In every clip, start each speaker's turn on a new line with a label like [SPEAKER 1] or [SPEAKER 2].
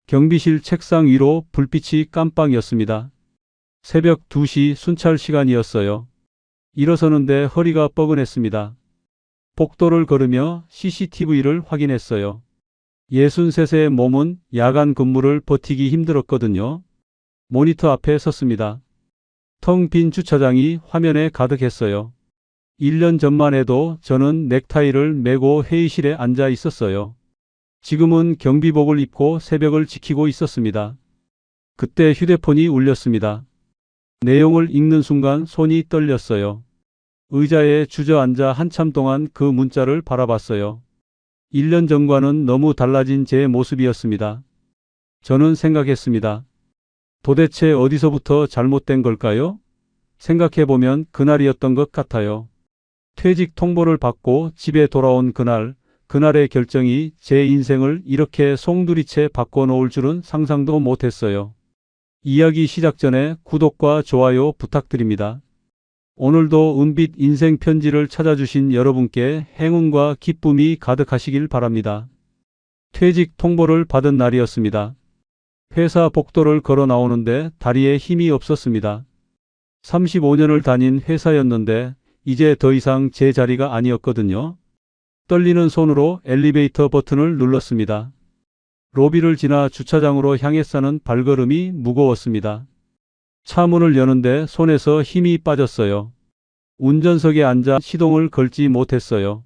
[SPEAKER 1] 경비실 책상 위로 불빛이 깜빡이었습니다. 새벽 2시 순찰 시간이었어요. 일어서는데 허리가 뻐근했습니다. 복도를 걸으며 CCTV를 확인했어요. 63세의 몸은 야간 근무를 버티기 힘들었거든요. 모니터 앞에 섰습니다. 텅 빈 주차장이 화면에 가득했어요. 1년 전만 해도 저는 넥타이를 매고 회의실에 앉아 있었어요. 지금은 경비복을 입고 새벽을 지키고 있었습니다. 그때 휴대폰이 울렸습니다. 내용을 읽는 순간 손이 떨렸어요. 의자에 주저앉아 한참 동안 그 문자를 바라봤어요. 1년 전과는 너무 달라진 제 모습이었습니다. 저는 생각했습니다. 도대체 어디서부터 잘못된 걸까요? 생각해보면 그날이었던 것 같아요. 퇴직 통보를 받고 집에 돌아온 그날의 결정이 제 인생을 이렇게 송두리째 바꿔놓을 줄은 상상도 못했어요. 이야기 시작 전에 구독과 좋아요 부탁드립니다. 오늘도 은빛 인생 편지를 찾아주신 여러분께 행운과 기쁨이 가득하시길 바랍니다. 퇴직 통보를 받은 날이었습니다. 회사 복도를 걸어 나오는데 다리에 힘이 없었습니다. 35년을 다닌 회사였는데 이제 더 이상 제 자리가 아니었거든요. 떨리는 손으로 엘리베이터 버튼을 눌렀습니다. 로비를 지나 주차장으로 향했사는 발걸음이 무거웠습니다. 차 문을 여는데 손에서 힘이 빠졌어요. 운전석에 앉아 시동을 걸지 못했어요.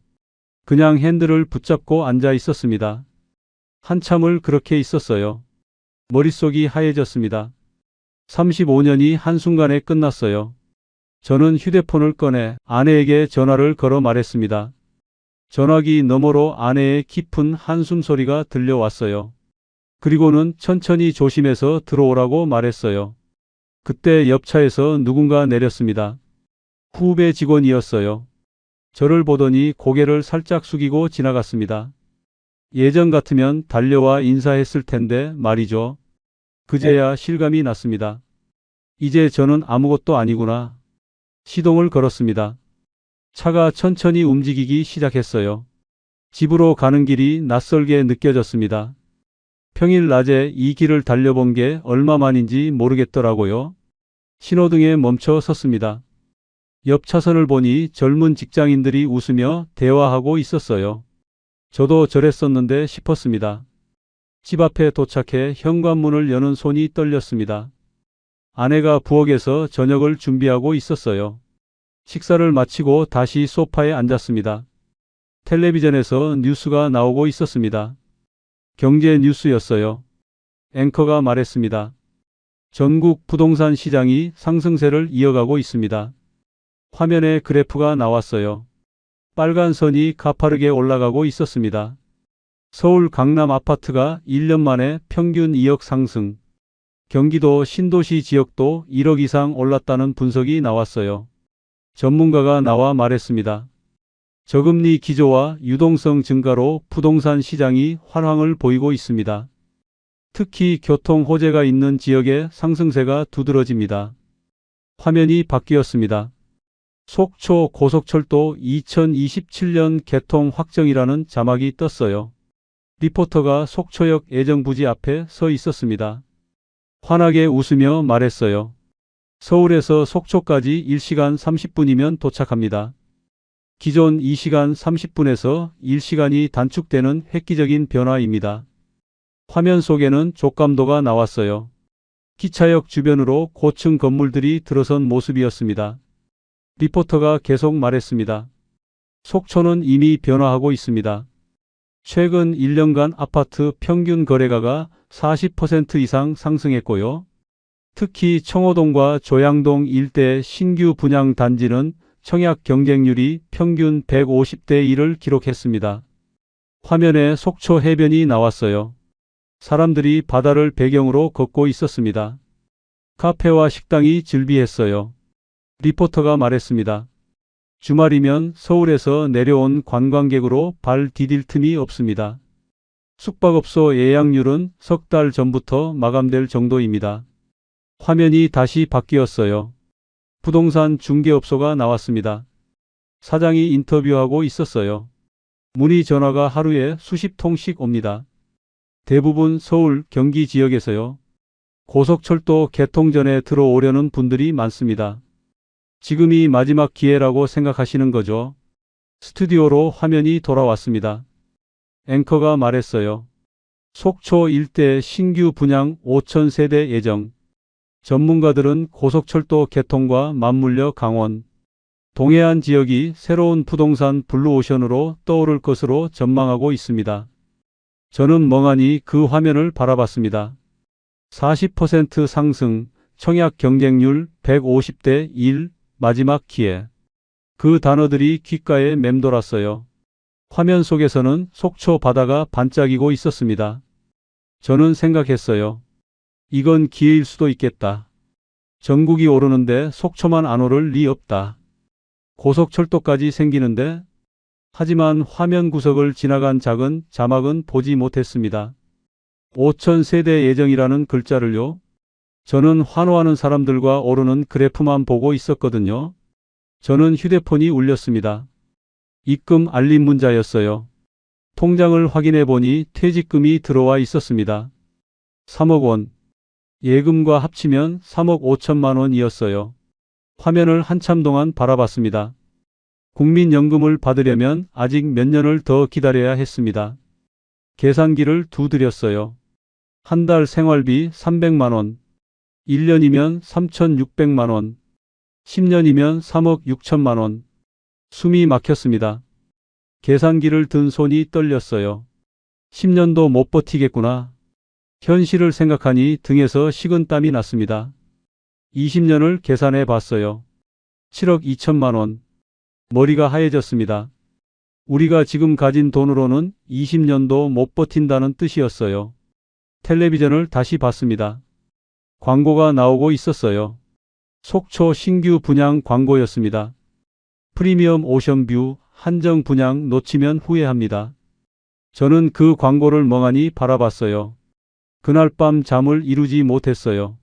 [SPEAKER 1] 그냥 핸들을 붙잡고 앉아 있었습니다. 한참을 그렇게 있었어요. 머릿속이 하얘졌습니다. 35년이 한순간에 끝났어요. 저는 휴대폰을 꺼내 아내에게 전화를 걸어 말했습니다. 전화기 너머로 아내의 깊은 한숨 소리가 들려왔어요. 그리고는 천천히 조심해서 들어오라고 말했어요. 그때 옆차에서 누군가 내렸습니다. 후배 직원이었어요. 저를 보더니 고개를 살짝 숙이고 지나갔습니다. 예전 같으면 달려와 인사했을 텐데 말이죠. 그제야 실감이 났습니다. 이제 저는 아무것도 아니구나. 시동을 걸었습니다. 차가 천천히 움직이기 시작했어요. 집으로 가는 길이 낯설게 느껴졌습니다. 평일 낮에 이 길을 달려본 게 얼마만인지 모르겠더라고요. 신호등에 멈춰 섰습니다. 옆 차선을 보니 젊은 직장인들이 웃으며 대화하고 있었어요. 저도 저랬었는데 싶었습니다. 집 앞에 도착해 현관문을 여는 손이 떨렸습니다. 아내가 부엌에서 저녁을 준비하고 있었어요. 식사를 마치고 다시 소파에 앉았습니다. 텔레비전에서 뉴스가 나오고 있었습니다. 경제 뉴스였어요. 앵커가 말했습니다. 전국 부동산 시장이 상승세를 이어가고 있습니다. 화면에 그래프가 나왔어요. 빨간 선이 가파르게 올라가고 있었습니다. 서울 강남 아파트가 1년 만에 평균 2억 상승. 경기도 신도시 지역도 1억 이상 올랐다는 분석이 나왔어요. 전문가가 나와 말했습니다. 저금리 기조와 유동성 증가로 부동산 시장이 활황을 보이고 있습니다. 특히 교통 호재가 있는 지역의 상승세가 두드러집니다. 화면이 바뀌었습니다. 속초 고속철도 2027년 개통 확정이라는 자막이 떴어요. 리포터가 속초역 애정부지 앞에 서 있었습니다. 환하게 웃으며 말했어요. 서울에서 속초까지 1시간 30분이면 도착합니다. 기존 2시간 30분에서 1시간이 단축되는 획기적인 변화입니다. 화면 속에는 족감도가 나왔어요. 기차역 주변으로 고층 건물들이 들어선 모습이었습니다. 리포터가 계속 말했습니다. 속초는 이미 변화하고 있습니다. 최근 1년간 아파트 평균 거래가가 40% 이상 상승했고요. 특히 청호동과 조양동 일대 신규 분양 단지는 청약 경쟁률이 평균 150대 1을 기록했습니다. 화면에 속초 해변이 나왔어요. 사람들이 바다를 배경으로 걷고 있었습니다. 카페와 식당이 즐비했어요. 리포터가 말했습니다. 주말이면 서울에서 내려온 관광객으로 발 디딜 틈이 없습니다. 숙박업소 예약률은 석 달 전부터 마감될 정도입니다. 화면이 다시 바뀌었어요. 부동산 중개업소가 나왔습니다. 사장이 인터뷰하고 있었어요. 문의 전화가 하루에 수십 통씩 옵니다. 대부분 서울, 경기 지역에서요. 고속철도 개통 전에 들어오려는 분들이 많습니다. 지금이 마지막 기회라고 생각하시는 거죠. 스튜디오로 화면이 돌아왔습니다. 앵커가 말했어요. 속초 일대 신규 분양 5,000세대 예정. 전문가들은 고속철도 개통과 맞물려 강원, 동해안 지역이 새로운 부동산 블루오션으로 떠오를 것으로 전망하고 있습니다. 저는 멍하니 그 화면을 바라봤습니다. 40% 상승, 청약 경쟁률 150대 1, 마지막 기회. 그 단어들이 귓가에 맴돌았어요. 화면 속에서는 속초 바다가 반짝이고 있었습니다. 저는 생각했어요. 이건 기회일 수도 있겠다. 전국이 오르는데 속초만 안 오를 리 없다. 고속철도까지 생기는데? 하지만 화면 구석을 지나간 작은 자막은 보지 못했습니다. 5,000세대 예정이라는 글자를요. 저는 환호하는 사람들과 오르는 그래프만 보고 있었거든요. 저는 휴대폰이 울렸습니다. 입금 알림 문자였어요. 통장을 확인해 보니 퇴직금이 들어와 있었습니다. 3억 원. 예금과 합치면 3억 5천만 원이었어요. 화면을 한참 동안 바라봤습니다. 국민연금을 받으려면 아직 몇 년을 더 기다려야 했습니다. 계산기를 두드렸어요. 한 달 생활비 300만 원. 1년이면 3,600만 원. 10년이면 3억 6천만 원. 숨이 막혔습니다. 계산기를 든 손이 떨렸어요. 10년도 못 버티겠구나. 현실을 생각하니 등에서 식은땀이 났습니다. 20년을 계산해 봤어요. 7억 2천만 원. 머리가 하얘졌습니다. 우리가 지금 가진 돈으로는 20년도 못 버틴다는 뜻이었어요. 텔레비전을 다시 봤습니다. 광고가 나오고 있었어요. 속초 신규 분양 광고였습니다. 프리미엄 오션뷰 한정 분양 놓치면 후회합니다. 저는 그 광고를 멍하니 바라봤어요. 그날 밤 잠을 이루지 못했어요.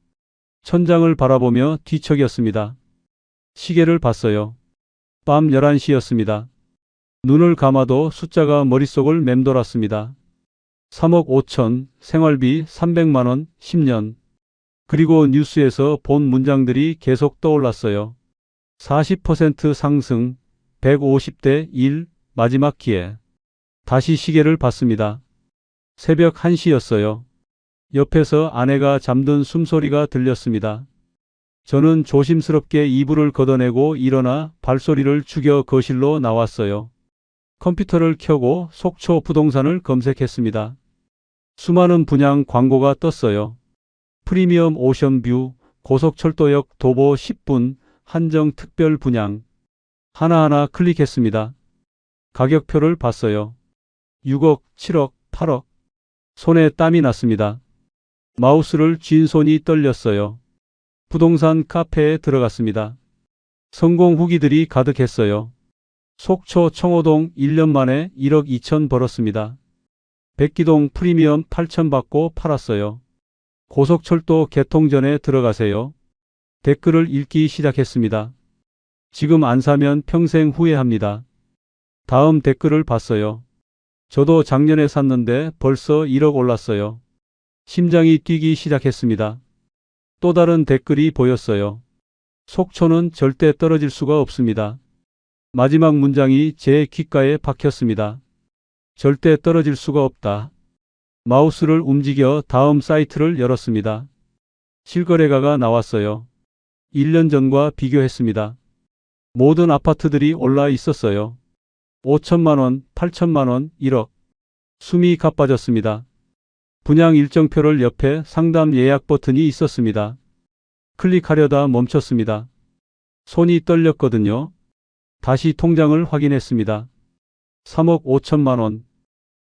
[SPEAKER 1] 천장을 바라보며 뒤척였습니다. 시계를 봤어요. 밤 11시였습니다. 눈을 감아도 숫자가 머릿속을 맴돌았습니다. 3억 5천, 생활비 300만 원, 10년. 그리고 뉴스에서 본 문장들이 계속 떠올랐어요. 40% 상승, 150대 1, 마지막 기회. 다시 시계를 봤습니다. 새벽 1시였어요. 옆에서 아내가 잠든 숨소리가 들렸습니다. 저는 조심스럽게 이불을 걷어내고 일어나 발소리를 죽여 거실로 나왔어요. 컴퓨터를 켜고 속초 부동산을 검색했습니다. 수많은 분양 광고가 떴어요. 프리미엄 오션뷰, 고속철도역 도보 10분, 한정 특별 분양. 하나하나 클릭했습니다. 가격표를 봤어요. 6억, 7억, 8억. 손에 땀이 났습니다. 마우스를 쥔 손이 떨렸어요. 부동산 카페에 들어갔습니다. 성공 후기들이 가득했어요. 속초 청호동 1년 만에 1억 2천 벌었습니다. 백기동 프리미엄 8천 받고 팔았어요. 고속철도 개통 전에 들어가세요. 댓글을 읽기 시작했습니다. 지금 안 사면 평생 후회합니다. 다음 댓글을 봤어요. 저도 작년에 샀는데 벌써 1억 올랐어요. 심장이 뛰기 시작했습니다. 또 다른 댓글이 보였어요. 속초는 절대 떨어질 수가 없습니다. 마지막 문장이 제 귓가에 박혔습니다. 절대 떨어질 수가 없다. 마우스를 움직여 다음 사이트를 열었습니다. 실거래가가 나왔어요. 1년 전과 비교했습니다. 모든 아파트들이 올라 있었어요. 5천만 원, 8천만 원, 1억. 숨이 가빠졌습니다. 분양 일정표를 옆에 상담 예약 버튼이 있었습니다. 클릭하려다 멈췄습니다. 손이 떨렸거든요. 다시 통장을 확인했습니다. 3억 5천만 원.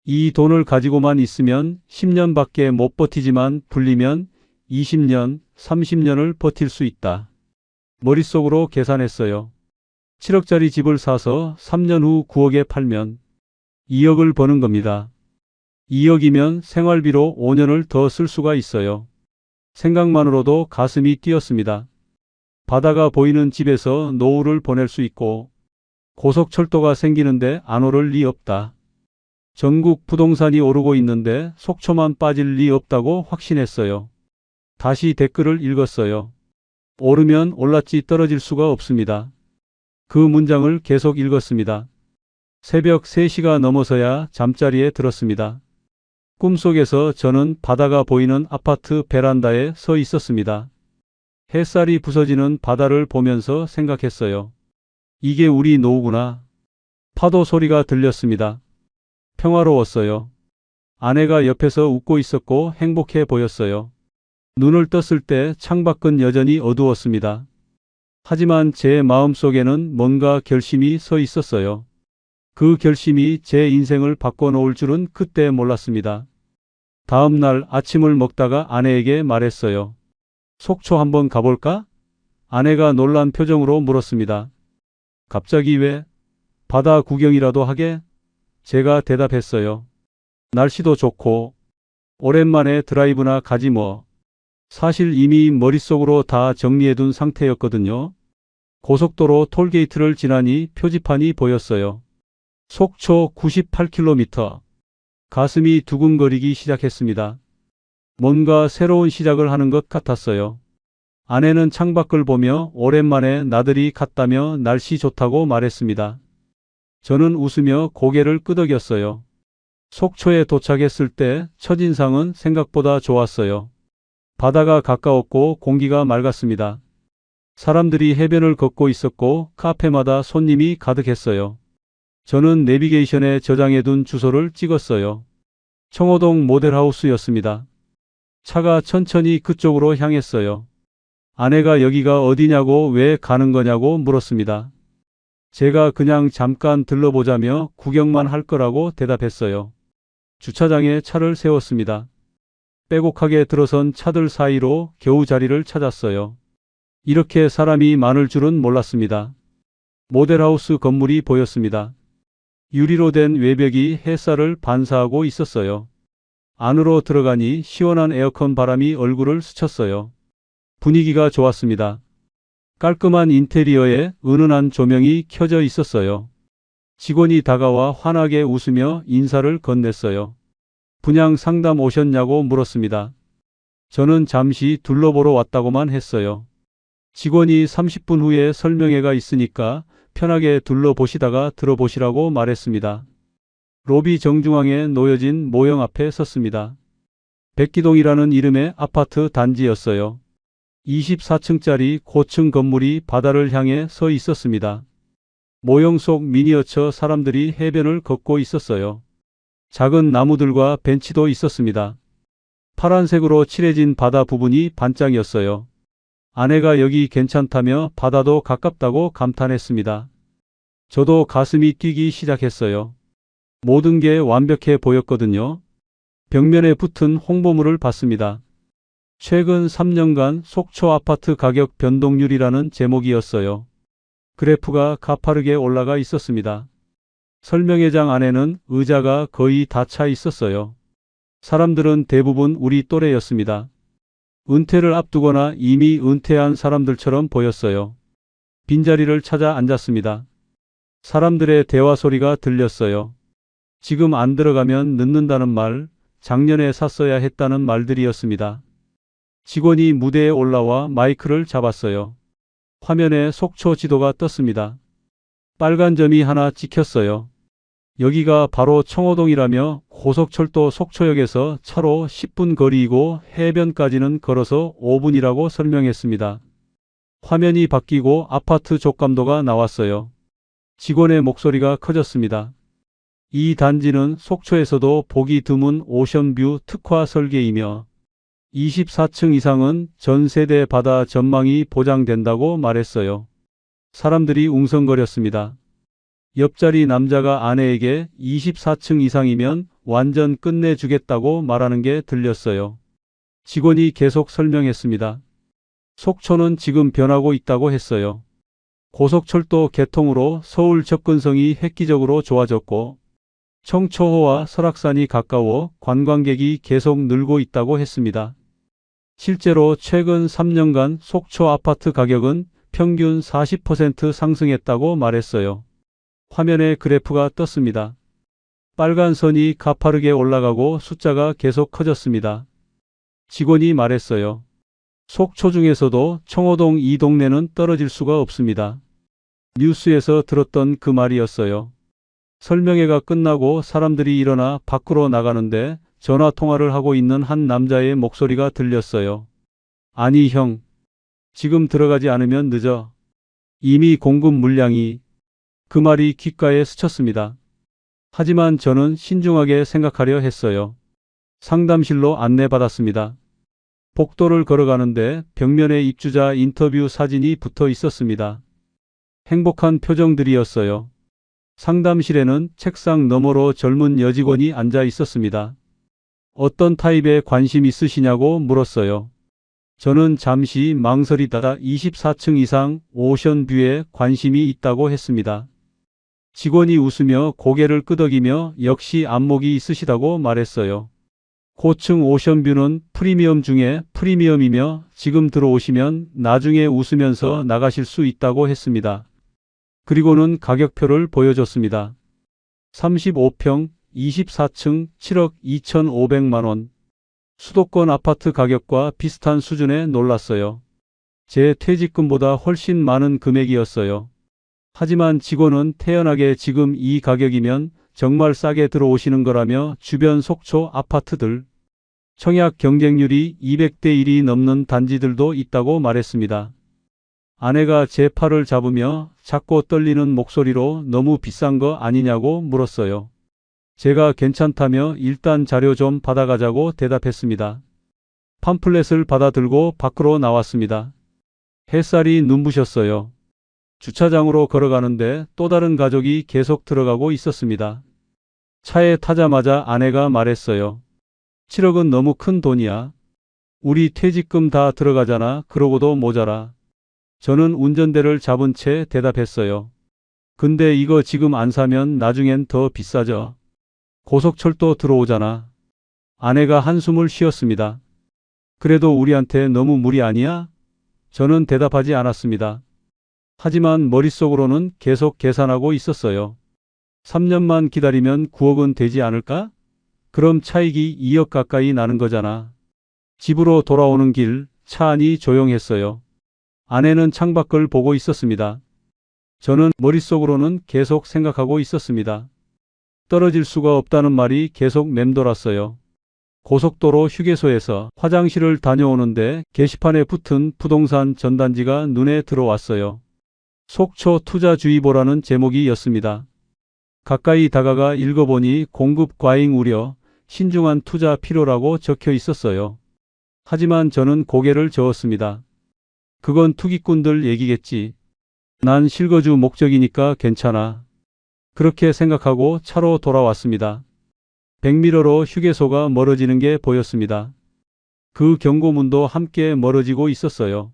[SPEAKER 1] 이 돈을 가지고만 있으면 10년밖에 못 버티지만 불리면 20년, 30년을 버틸 수 있다. 머릿속으로 계산했어요. 7억짜리 집을 사서 3년 후 9억에 팔면 2억을 버는 겁니다. 2억이면 생활비로 5년을 더 쓸 수가 있어요. 생각만으로도 가슴이 뛰었습니다. 바다가 보이는 집에서 노후를 보낼 수 있고 고속철도가 생기는데 안 오를 리 없다. 전국 부동산이 오르고 있는데 속초만 빠질 리 없다고 확신했어요. 다시 댓글을 읽었어요. 오르면 올랐지 떨어질 수가 없습니다. 그 문장을 계속 읽었습니다. 새벽 3시가 넘어서야 잠자리에 들었습니다. 꿈속에서 저는 바다가 보이는 아파트 베란다에 서 있었습니다. 햇살이 부서지는 바다를 보면서 생각했어요. 이게 우리 노후구나. 파도 소리가 들렸습니다. 평화로웠어요. 아내가 옆에서 웃고 있었고 행복해 보였어요. 눈을 떴을 때 창밖은 여전히 어두웠습니다. 하지만 제 마음속에는 뭔가 결심이 서 있었어요. 그 결심이 제 인생을 바꿔놓을 줄은 그때 몰랐습니다. 다음 날 아침을 먹다가 아내에게 말했어요. 속초 한번 가볼까? 아내가 놀란 표정으로 물었습니다. 갑자기 왜? 바다 구경이라도 하게? 제가 대답했어요. 날씨도 좋고 오랜만에 드라이브나 가지 뭐. 사실 이미 머릿속으로 다 정리해둔 상태였거든요. 고속도로 톨게이트를 지나니 표지판이 보였어요. 속초 98km. 가슴이 두근거리기 시작했습니다. 뭔가 새로운 시작을 하는 것 같았어요. 아내는 창밖을 보며 오랜만에 나들이 갔다며 날씨 좋다고 말했습니다. 저는 웃으며 고개를 끄덕였어요. 속초에 도착했을 때 첫인상은 생각보다 좋았어요. 바다가 가까웠고 공기가 맑았습니다. 사람들이 해변을 걷고 있었고 카페마다 손님이 가득했어요. 저는 내비게이션에 저장해둔 주소를 찍었어요. 청호동 모델하우스였습니다. 차가 천천히 그쪽으로 향했어요. 아내가 여기가 어디냐고 왜 가는 거냐고 물었습니다. 제가 그냥 잠깐 들러보자며 구경만 할 거라고 대답했어요. 주차장에 차를 세웠습니다. 빼곡하게 들어선 차들 사이로 겨우 자리를 찾았어요. 이렇게 사람이 많을 줄은 몰랐습니다. 모델하우스 건물이 보였습니다. 유리로 된 외벽이 햇살을 반사하고 있었어요. 안으로 들어가니 시원한 에어컨 바람이 얼굴을 스쳤어요. 분위기가 좋았습니다. 깔끔한 인테리어에 은은한 조명이 켜져 있었어요. 직원이 다가와 환하게 웃으며 인사를 건넸어요. 분양 상담 오셨냐고 물었습니다. 저는 잠시 둘러보러 왔다고만 했어요. 직원이 30분 후에 설명회가 있으니까 편하게 둘러보시다가 들어보시라고 말했습니다. 로비 정중앙에 놓여진 모형 앞에 섰습니다. 백기동이라는 이름의 아파트 단지였어요. 24층짜리 고층 건물이 바다를 향해 서 있었습니다. 모형 속 미니어처 사람들이 해변을 걷고 있었어요. 작은 나무들과 벤치도 있었습니다. 파란색으로 칠해진 바다 부분이 반짝이었어요. 아내가 여기 괜찮다며 바다도 가깝다고 감탄했습니다. 저도 가슴이 뛰기 시작했어요. 모든 게 완벽해 보였거든요. 벽면에 붙은 홍보물을 봤습니다. 최근 3년간 속초 아파트 가격 변동률이라는 제목이었어요. 그래프가 가파르게 올라가 있었습니다. 설명회장 안에는 의자가 거의 다 차 있었어요. 사람들은 대부분 우리 또래였습니다. 은퇴를 앞두거나 이미 은퇴한 사람들처럼 보였어요. 빈자리를 찾아 앉았습니다. 사람들의 대화 소리가 들렸어요. 지금 안 들어가면 늦는다는 말, 작년에 샀어야 했다는 말들이었습니다. 직원이 무대에 올라와 마이크를 잡았어요. 화면에 속초 지도가 떴습니다. 빨간 점이 하나 찍혔어요. 여기가 바로 청호동이라며 고속철도 속초역에서 차로 10분 거리이고 해변까지는 걸어서 5분이라고 설명했습니다. 화면이 바뀌고 아파트 족감도가 나왔어요. 직원의 목소리가 커졌습니다. 이 단지는 속초에서도 보기 드문 오션뷰 특화 설계이며 24층 이상은 전 세대 바다 전망이 보장된다고 말했어요. 사람들이 웅성거렸습니다. 옆자리 남자가 아내에게 24층 이상이면 완전 끝내주겠다고 말하는 게 들렸어요. 직원이 계속 설명했습니다. 속초는 지금 변하고 있다고 했어요. 고속철도 개통으로 서울 접근성이 획기적으로 좋아졌고 청초호와 설악산이 가까워 관광객이 계속 늘고 있다고 했습니다. 실제로 최근 3년간 속초 아파트 가격은 평균 40% 상승했다고 말했어요. 화면에 그래프가 떴습니다. 빨간 선이 가파르게 올라가고 숫자가 계속 커졌습니다. 직원이 말했어요. 속초 중에서도 청호동 이 동네는 떨어질 수가 없습니다. 뉴스에서 들었던 그 말이었어요. 설명회가 끝나고 사람들이 일어나 밖으로 나가는데 전화 통화를 하고 있는 한 남자의 목소리가 들렸어요. 아니 형, 지금 들어가지 않으면 늦어. 이미 공급 물량이. 그 말이 귓가에 스쳤습니다. 하지만 저는 신중하게 생각하려 했어요. 상담실로 안내받았습니다. 복도를 걸어가는데 벽면에 입주자 인터뷰 사진이 붙어 있었습니다. 행복한 표정들이었어요. 상담실에는 책상 너머로 젊은 여직원이 앉아 있었습니다. 어떤 타입에 관심 있으시냐고 물었어요. 저는 잠시 망설이다가 24층 이상 오션뷰에 관심이 있다고 했습니다. 직원이 웃으며 고개를 끄덕이며 역시 안목이 있으시다고 말했어요. 고층 오션뷰는 프리미엄 중에 프리미엄이며 지금 들어오시면 나중에 웃으면서 나가실 수 있다고 했습니다. 그리고는 가격표를 보여줬습니다. 35평 24층 7억 2,500만 원. 수도권 아파트 가격과 비슷한 수준에 놀랐어요. 제 퇴직금보다 훨씬 많은 금액이었어요. 하지만 직원은 태연하게 지금 이 가격이면 정말 싸게 들어오시는 거라며 주변 속초 아파트들, 청약 경쟁률이 200대 1이 넘는 단지들도 있다고 말했습니다. 아내가 제 팔을 잡으며 작고 떨리는 목소리로 너무 비싼 거 아니냐고 물었어요. 제가 괜찮다며 일단 자료 좀 받아가자고 대답했습니다. 팜플렛을 받아들고 밖으로 나왔습니다. 햇살이 눈부셨어요. 주차장으로 걸어가는데 또 다른 가족이 계속 들어가고 있었습니다. 차에 타자마자 아내가 말했어요. 7억은 너무 큰 돈이야. 우리 퇴직금 다 들어가잖아. 그러고도 모자라. 저는 운전대를 잡은 채 대답했어요. 근데 이거 지금 안 사면 나중엔 더 비싸져. 고속철도 들어오잖아. 아내가 한숨을 쉬었습니다. 그래도 우리한테 너무 무리 아니야? 저는 대답하지 않았습니다. 하지만 머릿속으로는 계속 계산하고 있었어요. 3년만 기다리면 9억은 되지 않을까? 그럼 차익이 2억 가까이 나는 거잖아. 집으로 돌아오는 길 차 안이 조용했어요. 아내는 창밖을 보고 있었습니다. 저는 머릿속으로는 계속 생각하고 있었습니다. 떨어질 수가 없다는 말이 계속 맴돌았어요. 고속도로 휴게소에서 화장실을 다녀오는데 게시판에 붙은 부동산 전단지가 눈에 들어왔어요. 속초 투자주의보라는 제목이었습니다. 가까이 다가가 읽어보니 공급 과잉 우려, 신중한 투자 필요라고 적혀 있었어요. 하지만 저는 고개를 저었습니다. 그건 투기꾼들 얘기겠지. 난 실거주 목적이니까 괜찮아. 그렇게 생각하고 차로 돌아왔습니다. 백미러로 휴게소가 멀어지는 게 보였습니다. 그 경고문도 함께 멀어지고 있었어요.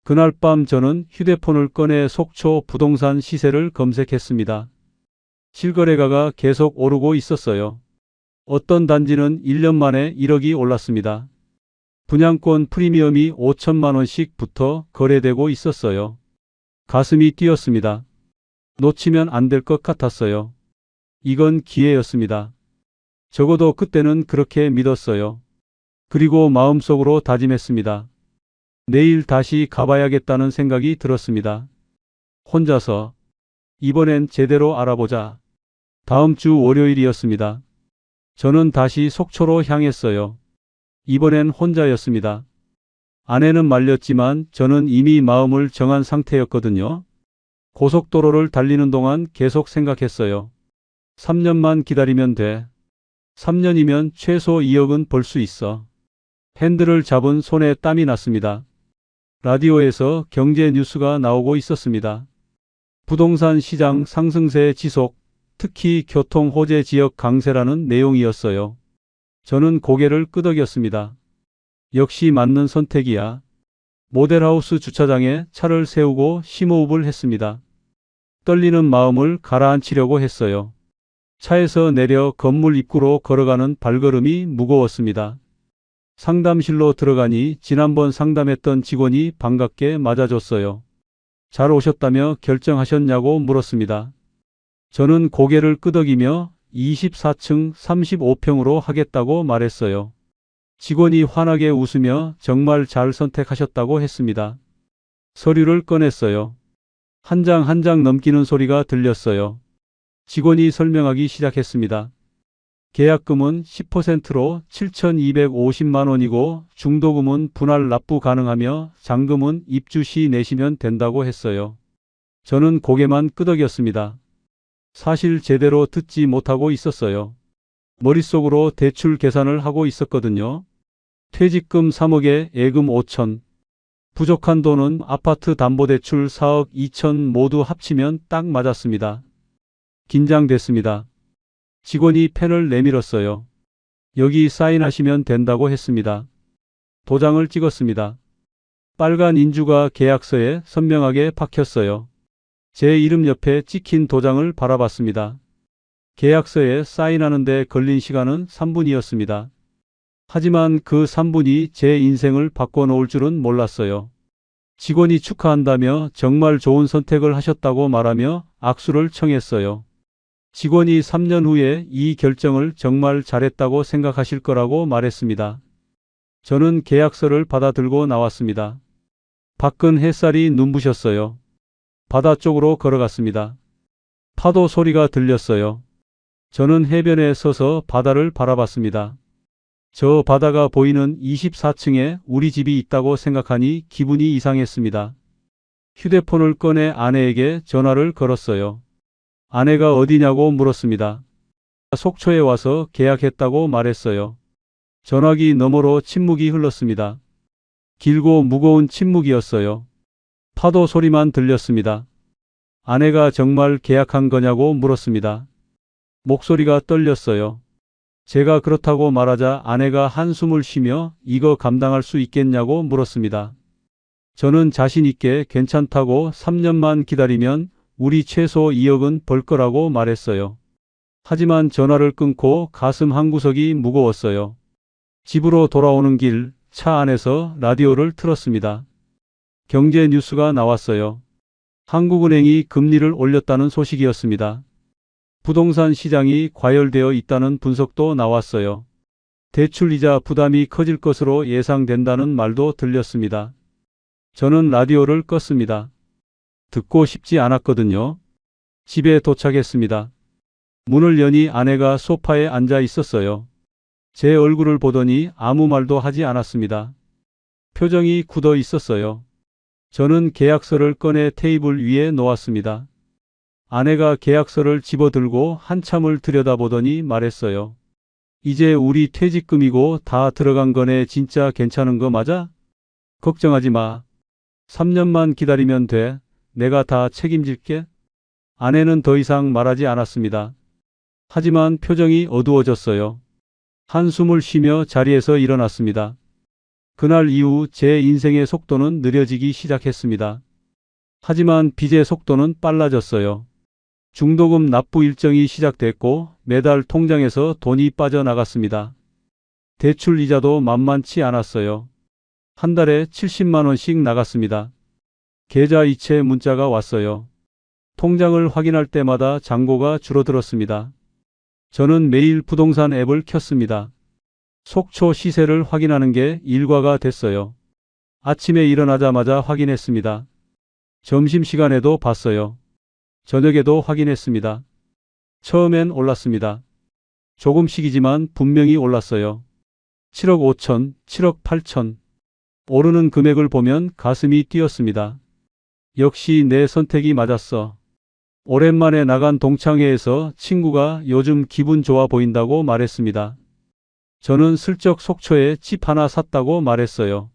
[SPEAKER 1] 그날 밤 저는 휴대폰을 꺼내 속초 부동산 시세를 검색했습니다. 실거래가가 계속 오르고 있었어요. 어떤 단지는 1년 만에 1억이 올랐습니다. 분양권 프리미엄이 5천만 원씩부터 거래되고 있었어요. 가슴이 뛰었습니다. 놓치면 안 될 것 같았어요. 이건 기회였습니다. 적어도 그때는 그렇게 믿었어요. 그리고 마음속으로 다짐했습니다. 내일 다시 가봐야겠다는 생각이 들었습니다. 혼자서 이번엔 제대로 알아보자. 다음 주 월요일이었습니다. 저는 다시 속초로 향했어요. 이번엔 혼자였습니다. 아내는 말렸지만 저는 이미 마음을 정한 상태였거든요. 고속도로를 달리는 동안 계속 생각했어요. 3년만 기다리면 돼. 3년이면 최소 2억은 벌 수 있어. 핸들을 잡은 손에 땀이 났습니다. 라디오에서 경제 뉴스가 나오고 있었습니다. 부동산 시장 상승세 지속, 특히 교통 호재 지역 강세라는 내용이었어요. 저는 고개를 끄덕였습니다. 역시 맞는 선택이야. 모델하우스 주차장에 차를 세우고 심호흡을 했습니다. 떨리는 마음을 가라앉히려고 했어요. 차에서 내려 건물 입구로 걸어가는 발걸음이 무거웠습니다. 상담실로 들어가니 지난번 상담했던 직원이 반갑게 맞아줬어요. 잘 오셨다며 결정하셨냐고 물었습니다. 저는 고개를 끄덕이며 24층 35평으로 하겠다고 말했어요. 직원이 환하게 웃으며 정말 잘 선택하셨다고 했습니다. 서류를 꺼냈어요. 한 장 한 장 넘기는 소리가 들렸어요. 직원이 설명하기 시작했습니다. 계약금은 10%로 7,250만 원이고 중도금은 분할 납부 가능하며 잔금은 입주 시 내시면 된다고 했어요. 저는 고개만 끄덕였습니다. 사실 제대로 듣지 못하고 있었어요. 머릿속으로 대출 계산을 하고 있었거든요. 퇴직금 3억에 예금 5천. 부족한 돈은 아파트 담보대출 4억 2천 모두 합치면 딱 맞았습니다. 긴장됐습니다. 직원이 펜을 내밀었어요. 여기 사인하시면 된다고 했습니다. 도장을 찍었습니다. 빨간 인주가 계약서에 선명하게 박혔어요. 제 이름 옆에 찍힌 도장을 바라봤습니다. 계약서에 사인하는데 걸린 시간은 3분이었습니다. 하지만 그 3분이 제 인생을 바꿔놓을 줄은 몰랐어요. 직원이 축하한다며 정말 좋은 선택을 하셨다고 말하며 악수를 청했어요. 직원이 3년 후에 이 결정을 정말 잘했다고 생각하실 거라고 말했습니다. 저는 계약서를 받아 들고 나왔습니다. 밖은 햇살이 눈부셨어요. 바다 쪽으로 걸어갔습니다. 파도 소리가 들렸어요. 저는 해변에 서서 바다를 바라봤습니다. 저 바다가 보이는 24층에 우리 집이 있다고 생각하니 기분이 이상했습니다. 휴대폰을 꺼내 아내에게 전화를 걸었어요. 아내가 어디냐고 물었습니다. 속초에 와서 계약했다고 말했어요. 전화기 너머로 침묵이 흘렀습니다. 길고 무거운 침묵이었어요. 파도 소리만 들렸습니다. 아내가 정말 계약한 거냐고 물었습니다. 목소리가 떨렸어요. 제가 그렇다고 말하자 아내가 한숨을 쉬며 이거 감당할 수 있겠냐고 물었습니다. 저는 자신 있게 괜찮다고 3년만 기다리면 우리 최소 2억은 벌 거라고 말했어요. 하지만 전화를 끊고 가슴 한구석이 무거웠어요. 집으로 돌아오는 길 차 안에서 라디오를 틀었습니다. 경제 뉴스가 나왔어요. 한국은행이 금리를 올렸다는 소식이었습니다. 부동산 시장이 과열되어 있다는 분석도 나왔어요. 대출이자 부담이 커질 것으로 예상된다는 말도 들렸습니다. 저는 라디오를 껐습니다. 듣고 싶지 않았거든요. 집에 도착했습니다. 문을 여니 아내가 소파에 앉아 있었어요. 제 얼굴을 보더니 아무 말도 하지 않았습니다. 표정이 굳어 있었어요. 저는 계약서를 꺼내 테이블 위에 놓았습니다. 아내가 계약서를 집어들고 한참을 들여다보더니 말했어요. 이제 우리 퇴직금이고 다 들어간 거네. 진짜 괜찮은 거 맞아? 걱정하지 마. 3년만 기다리면 돼. 내가 다 책임질게. 아내는 더 이상 말하지 않았습니다. 하지만 표정이 어두워졌어요. 한숨을 쉬며 자리에서 일어났습니다. 그날 이후 제 인생의 속도는 느려지기 시작했습니다. 하지만 빚의 속도는 빨라졌어요. 중도금 납부 일정이 시작됐고 매달 통장에서 돈이 빠져나갔습니다. 대출 이자도 만만치 않았어요. 한 달에 70만 원씩 나갔습니다. 계좌 이체 문자가 왔어요. 통장을 확인할 때마다 잔고가 줄어들었습니다. 저는 매일 부동산 앱을 켰습니다. 속초 시세를 확인하는 게 일과가 됐어요. 아침에 일어나자마자 확인했습니다. 점심시간에도 봤어요. 저녁에도 확인했습니다. 처음엔 올랐습니다. 조금씩이지만 분명히 올랐어요. 7억 5천, 7억 8천. 오르는 금액을 보면 가슴이 뛰었습니다. 역시 내 선택이 맞았어. 오랜만에 나간 동창회에서 친구가 요즘 기분 좋아 보인다고 말했습니다. 저는 슬쩍 속초에 집 하나 샀다고 말했어요.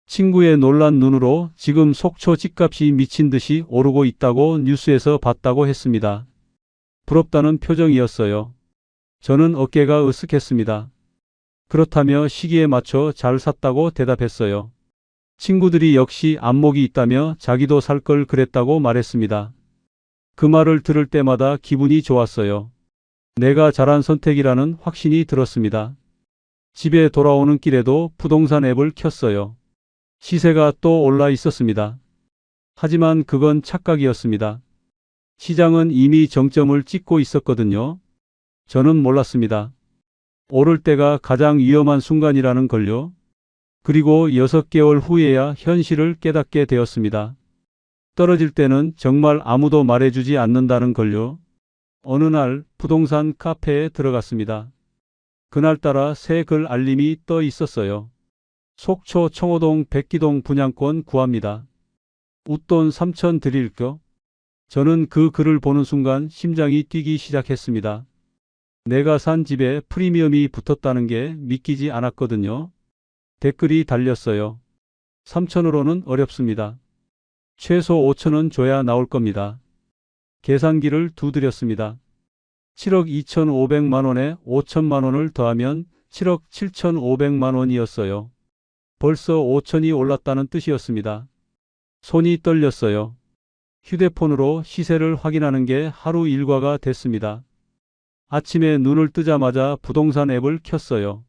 [SPEAKER 1] 친구의 놀란 눈으로 지금 속초 집값이 미친 듯이 오르고 있다고 뉴스에서 봤다고 했습니다. 부럽다는 표정이었어요. 저는 어깨가 으쓱했습니다. 그렇다며 시기에 맞춰 잘 샀다고 대답했어요. 친구들이 역시 안목이 있다며 자기도 살 걸 그랬다고 말했습니다. 그 말을 들을 때마다 기분이 좋았어요. 내가 잘한 선택이라는 확신이 들었습니다. 집에 돌아오는 길에도 부동산 앱을 켰어요. 시세가 또 올라 있었습니다. 하지만 그건 착각이었습니다. 시장은 이미 정점을 찍고 있었거든요. 저는 몰랐습니다. 오를 때가 가장 위험한 순간이라는 걸요. 그리고 6개월 후에야 현실을 깨닫게 되었습니다. 떨어질 때는 정말 아무도 말해주지 않는다는 걸요. 어느 날 부동산 카페에 들어갔습니다. 그날따라 새 글 알림이 떠 있었어요. 속초 청호동 백기동 분양권 구합니다. 웃돈 3천 드릴겨? 저는 그 글을 보는 순간 심장이 뛰기 시작했습니다. 내가 산 집에 프리미엄이 붙었다는 게 믿기지 않았거든요. 댓글이 달렸어요. 3천으로는 어렵습니다. 최소 5천은 줘야 나올 겁니다. 계산기를 두드렸습니다. 7억 2,500만 원에 5천만 원을 더하면 7억 7,500만 원이었어요. 벌써 5천이 올랐다는 뜻이었습니다. 손이 떨렸어요. 휴대폰으로 시세를 확인하는 게 하루 일과가 됐습니다. 아침에 눈을 뜨자마자 부동산 앱을 켰어요.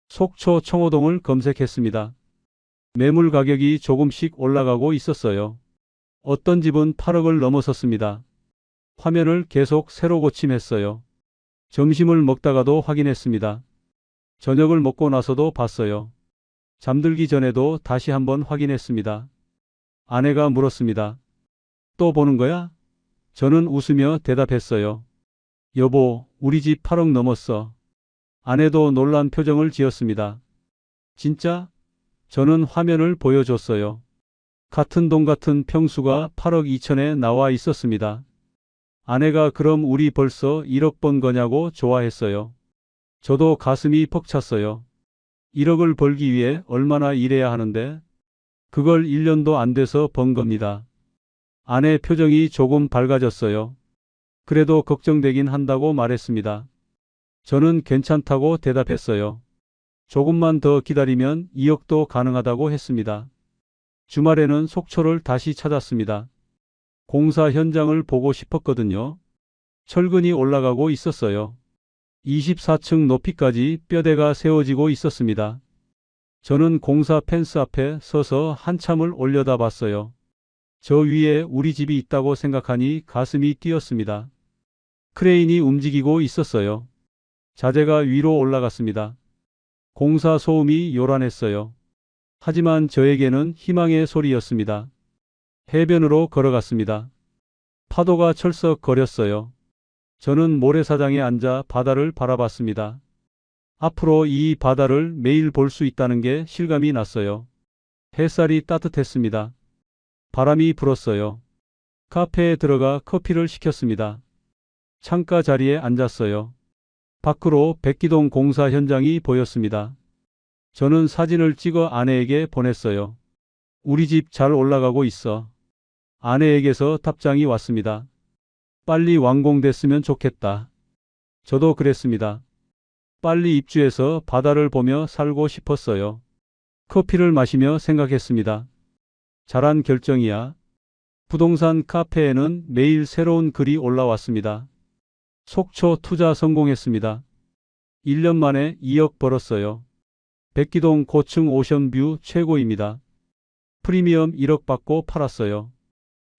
[SPEAKER 1] 속초 청호동을 검색했습니다. 매물 가격이 조금씩 올라가고 있었어요. 어떤 집은 8억을 넘어섰습니다. 화면을 계속 새로 고침했어요. 점심을 먹다가도 확인했습니다. 저녁을 먹고 나서도 봤어요. 잠들기 전에도 다시 한번 확인했습니다. 아내가 물었습니다. 또 보는 거야? 저는 웃으며 대답했어요. 여보, 우리 집 8억 넘었어. 아내도 놀란 표정을 지었습니다. 진짜? 저는 화면을 보여줬어요. 같은 동 같은 평수가 8억 2천에 나와 있었습니다. 아내가 그럼 우리 벌써 1억 번 거냐고 좋아했어요. 저도 가슴이 벅찼어요. 1억을 벌기 위해 얼마나 일해야 하는데? 그걸 1년도 안 돼서 번 겁니다. 아내 표정이 조금 밝아졌어요. 그래도 걱정되긴 한다고 말했습니다. 저는 괜찮다고 대답했어요. 조금만 더 기다리면 2억도 가능하다고 했습니다. 주말에는 속초를 다시 찾았습니다. 공사 현장을 보고 싶었거든요. 철근이 올라가고 있었어요. 24층 높이까지 뼈대가 세워지고 있었습니다. 저는 공사 펜스 앞에 서서 한참을 올려다봤어요. 저 위에 우리 집이 있다고 생각하니 가슴이 뛰었습니다. 크레인이 움직이고 있었어요. 자재가 위로 올라갔습니다. 공사 소음이 요란했어요. 하지만 저에게는 희망의 소리였습니다. 해변으로 걸어갔습니다. 파도가 철썩거렸어요. 저는 모래사장에 앉아 바다를 바라봤습니다. 앞으로 이 바다를 매일 볼 수 있다는 게 실감이 났어요. 햇살이 따뜻했습니다. 바람이 불었어요. 카페에 들어가 커피를 시켰습니다. 창가 자리에 앉았어요. 밖으로 백기동 공사 현장이 보였습니다. 저는 사진을 찍어 아내에게 보냈어요. 우리 집 잘 올라가고 있어. 아내에게서 답장이 왔습니다. 빨리 완공됐으면 좋겠다. 저도 그랬습니다. 빨리 입주해서 바다를 보며 살고 싶었어요. 커피를 마시며 생각했습니다. 잘한 결정이야. 부동산 카페에는 매일 새로운 글이 올라왔습니다. 속초 투자 성공했습니다. 1년 만에 2억 벌었어요. 백기동 고층 오션뷰 최고입니다. 프리미엄 1억 받고 팔았어요.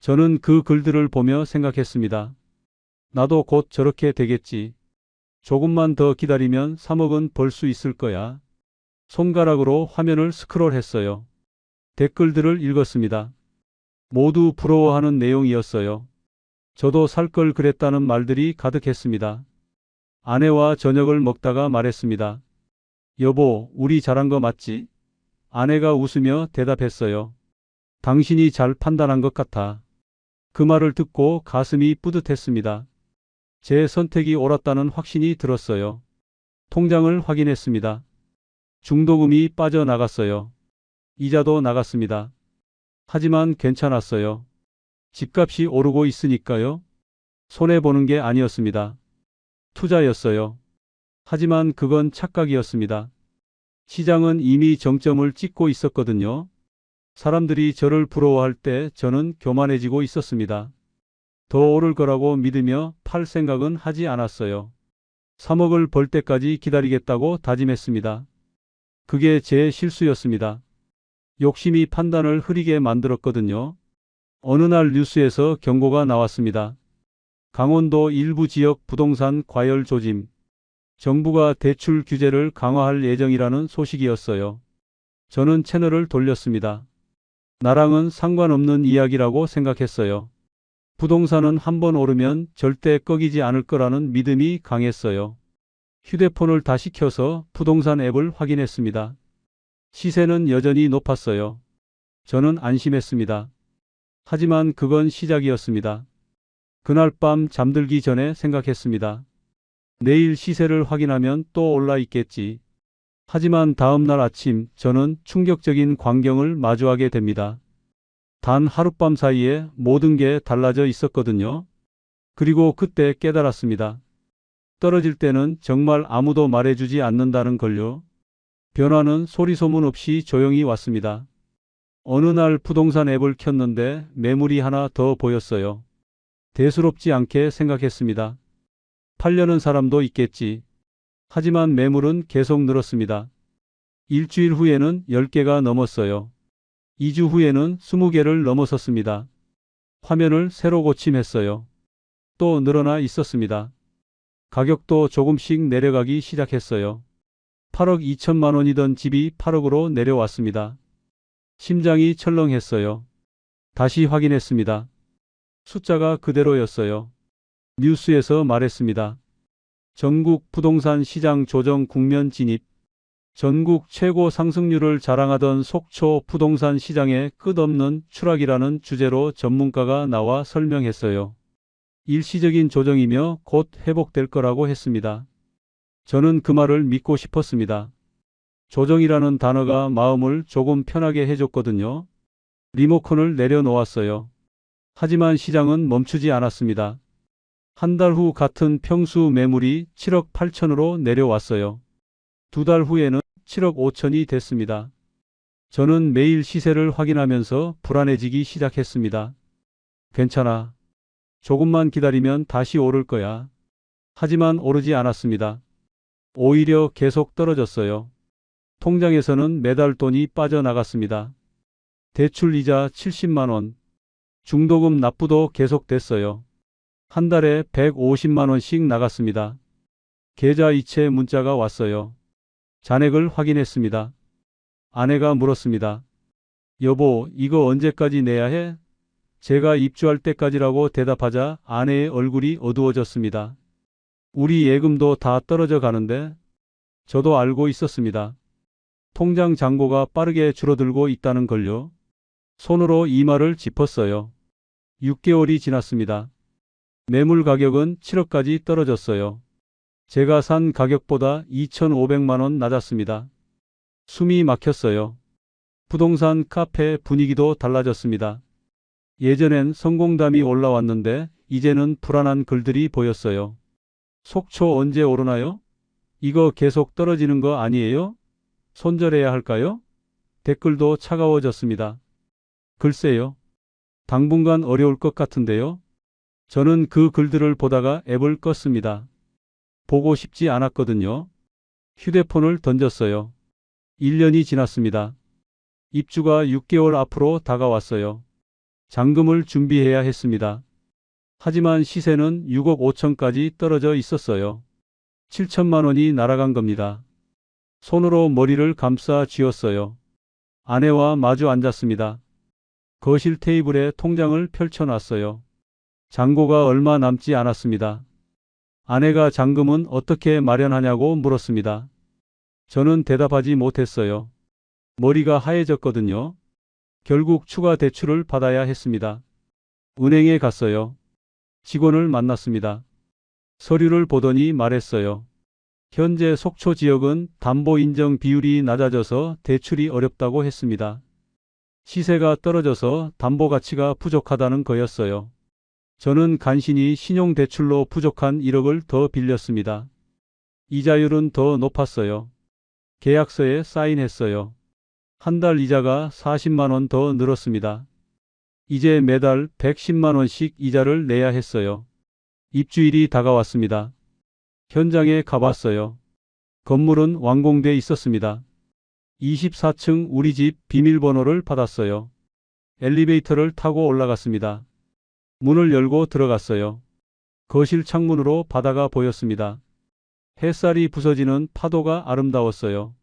[SPEAKER 1] 저는 그 글들을 보며 생각했습니다. 나도 곧 저렇게 되겠지. 조금만 더 기다리면 3억은 벌 수 있을 거야. 손가락으로 화면을 스크롤했어요. 댓글들을 읽었습니다. 모두 부러워하는 내용이었어요. 저도 살 걸 그랬다는 말들이 가득했습니다. 아내와 저녁을 먹다가 말했습니다. 여보, 우리 잘한 거 맞지? 아내가 웃으며 대답했어요. 당신이 잘 판단한 것 같아. 그 말을 듣고 가슴이 뿌듯했습니다. 제 선택이 옳았다는 확신이 들었어요. 통장을 확인했습니다. 중도금이 빠져나갔어요. 이자도 나갔습니다. 하지만 괜찮았어요. 집값이 오르고 있으니까요. 손해보는 게 아니었습니다. 투자였어요. 하지만 그건 착각이었습니다. 시장은 이미 정점을 찍고 있었거든요. 사람들이 저를 부러워할 때 저는 교만해지고 있었습니다. 더 오를 거라고 믿으며 팔 생각은 하지 않았어요. 3억을 벌 때까지 기다리겠다고 다짐했습니다. 그게 제 실수였습니다. 욕심이 판단을 흐리게 만들었거든요. 어느 날 뉴스에서 경고가 나왔습니다. 강원도 일부 지역 부동산 과열 조짐. 정부가 대출 규제를 강화할 예정이라는 소식이었어요. 저는 채널을 돌렸습니다. 나랑은 상관없는 이야기라고 생각했어요. 부동산은 한번 오르면 절대 꺾이지 않을 거라는 믿음이 강했어요. 휴대폰을 다시 켜서 부동산 앱을 확인했습니다. 시세는 여전히 높았어요. 저는 안심했습니다. 하지만 그건 시작이었습니다. 그날 밤 잠들기 전에 생각했습니다. 내일 시세를 확인하면 또 올라 있겠지. 하지만 다음 날 아침 저는 충격적인 광경을 마주하게 됩니다. 단 하룻밤 사이에 모든 게 달라져 있었거든요. 그리고 그때 깨달았습니다. 떨어질 때는 정말 아무도 말해주지 않는다는 걸요. 변화는 소리소문 없이 조용히 왔습니다. 어느 날 부동산 앱을 켰는데 매물이 하나 더 보였어요. 대수롭지 않게 생각했습니다. 팔려는 사람도 있겠지. 하지만 매물은 계속 늘었습니다. 일주일 후에는 10개가 넘었어요. 2주 후에는 20개를 넘어섰습니다. 화면을 새로 고침했어요. 또 늘어나 있었습니다. 가격도 조금씩 내려가기 시작했어요. 8억 2천만 원이던 집이 8억으로 내려왔습니다. 심장이 철렁했어요. 다시 확인했습니다. 숫자가 그대로였어요. 뉴스에서 말했습니다. 전국 부동산 시장 조정 국면 진입. 전국 최고 상승률을 자랑하던 속초 부동산 시장의 끝없는 추락이라는 주제로 전문가가 나와 설명했어요. 일시적인 조정이며 곧 회복될 거라고 했습니다. 저는 그 말을 믿고 싶었습니다. 조정이라는 단어가 마음을 조금 편하게 해줬거든요. 리모컨을 내려놓았어요. 하지만 시장은 멈추지 않았습니다. 한 달 후 같은 평수 매물이 7억 8천으로 내려왔어요. 2달 후에는 7억 5천이 됐습니다. 저는 매일 시세를 확인하면서 불안해지기 시작했습니다. 괜찮아. 조금만 기다리면 다시 오를 거야. 하지만 오르지 않았습니다. 오히려 계속 떨어졌어요. 통장에서는 매달 돈이 빠져나갔습니다. 대출 이자 70만 원. 중도금 납부도 계속됐어요. 한 달에 150만 원씩 나갔습니다. 계좌 이체 문자가 왔어요. 잔액을 확인했습니다. 아내가 물었습니다. 여보, 이거 언제까지 내야 해? 제가 입주할 때까지라고 대답하자 아내의 얼굴이 어두워졌습니다. 우리 예금도 다 떨어져 가는데? 저도 알고 있었습니다. 통장 잔고가 빠르게 줄어들고 있다는 걸요. 손으로 이마를 짚었어요. 6개월이 지났습니다. 매물 가격은 7억까지 떨어졌어요. 제가 산 가격보다 2,500만 원 낮았습니다. 숨이 막혔어요. 부동산 카페 분위기도 달라졌습니다. 예전엔 성공담이 올라왔는데 이제는 불안한 글들이 보였어요. 속초 언제 오르나요? 이거 계속 떨어지는 거 아니에요? 손절해야 할까요? 댓글도 차가워졌습니다. 글쎄요. 당분간 어려울 것 같은데요. 저는 그 글들을 보다가 앱을 껐습니다. 보고 싶지 않았거든요. 휴대폰을 던졌어요. 1년이 지났습니다. 입주가 6개월 앞으로 다가왔어요. 잔금을 준비해야 했습니다. 하지만 시세는 6억 5천까지 떨어져 있었어요. 7천만 원이 날아간 겁니다. 손으로 머리를 감싸 쥐었어요. 아내와 마주 앉았습니다. 거실 테이블에 통장을 펼쳐놨어요. 잔고가 얼마 남지 않았습니다. 아내가 잔금은 어떻게 마련하냐고 물었습니다. 저는 대답하지 못했어요. 머리가 하얘졌거든요. 결국 추가 대출을 받아야 했습니다. 은행에 갔어요. 직원을 만났습니다. 서류를 보더니 말했어요. 현재 속초 지역은 담보 인정 비율이 낮아져서 대출이 어렵다고 했습니다. 시세가 떨어져서 담보 가치가 부족하다는 거였어요. 저는 간신히 신용대출로 부족한 1억을 더 빌렸습니다. 이자율은 더 높았어요. 계약서에 사인했어요. 한 달 이자가 40만 원 더 늘었습니다. 이제 매달 110만 원씩 이자를 내야 했어요. 입주일이 다가왔습니다. 현장에 가봤어요. 건물은 완공돼 있었습니다. 24층 우리 집 비밀번호를 받았어요. 엘리베이터를 타고 올라갔습니다. 문을 열고 들어갔어요. 거실 창문으로 바다가 보였습니다. 햇살이 부서지는 파도가 아름다웠어요.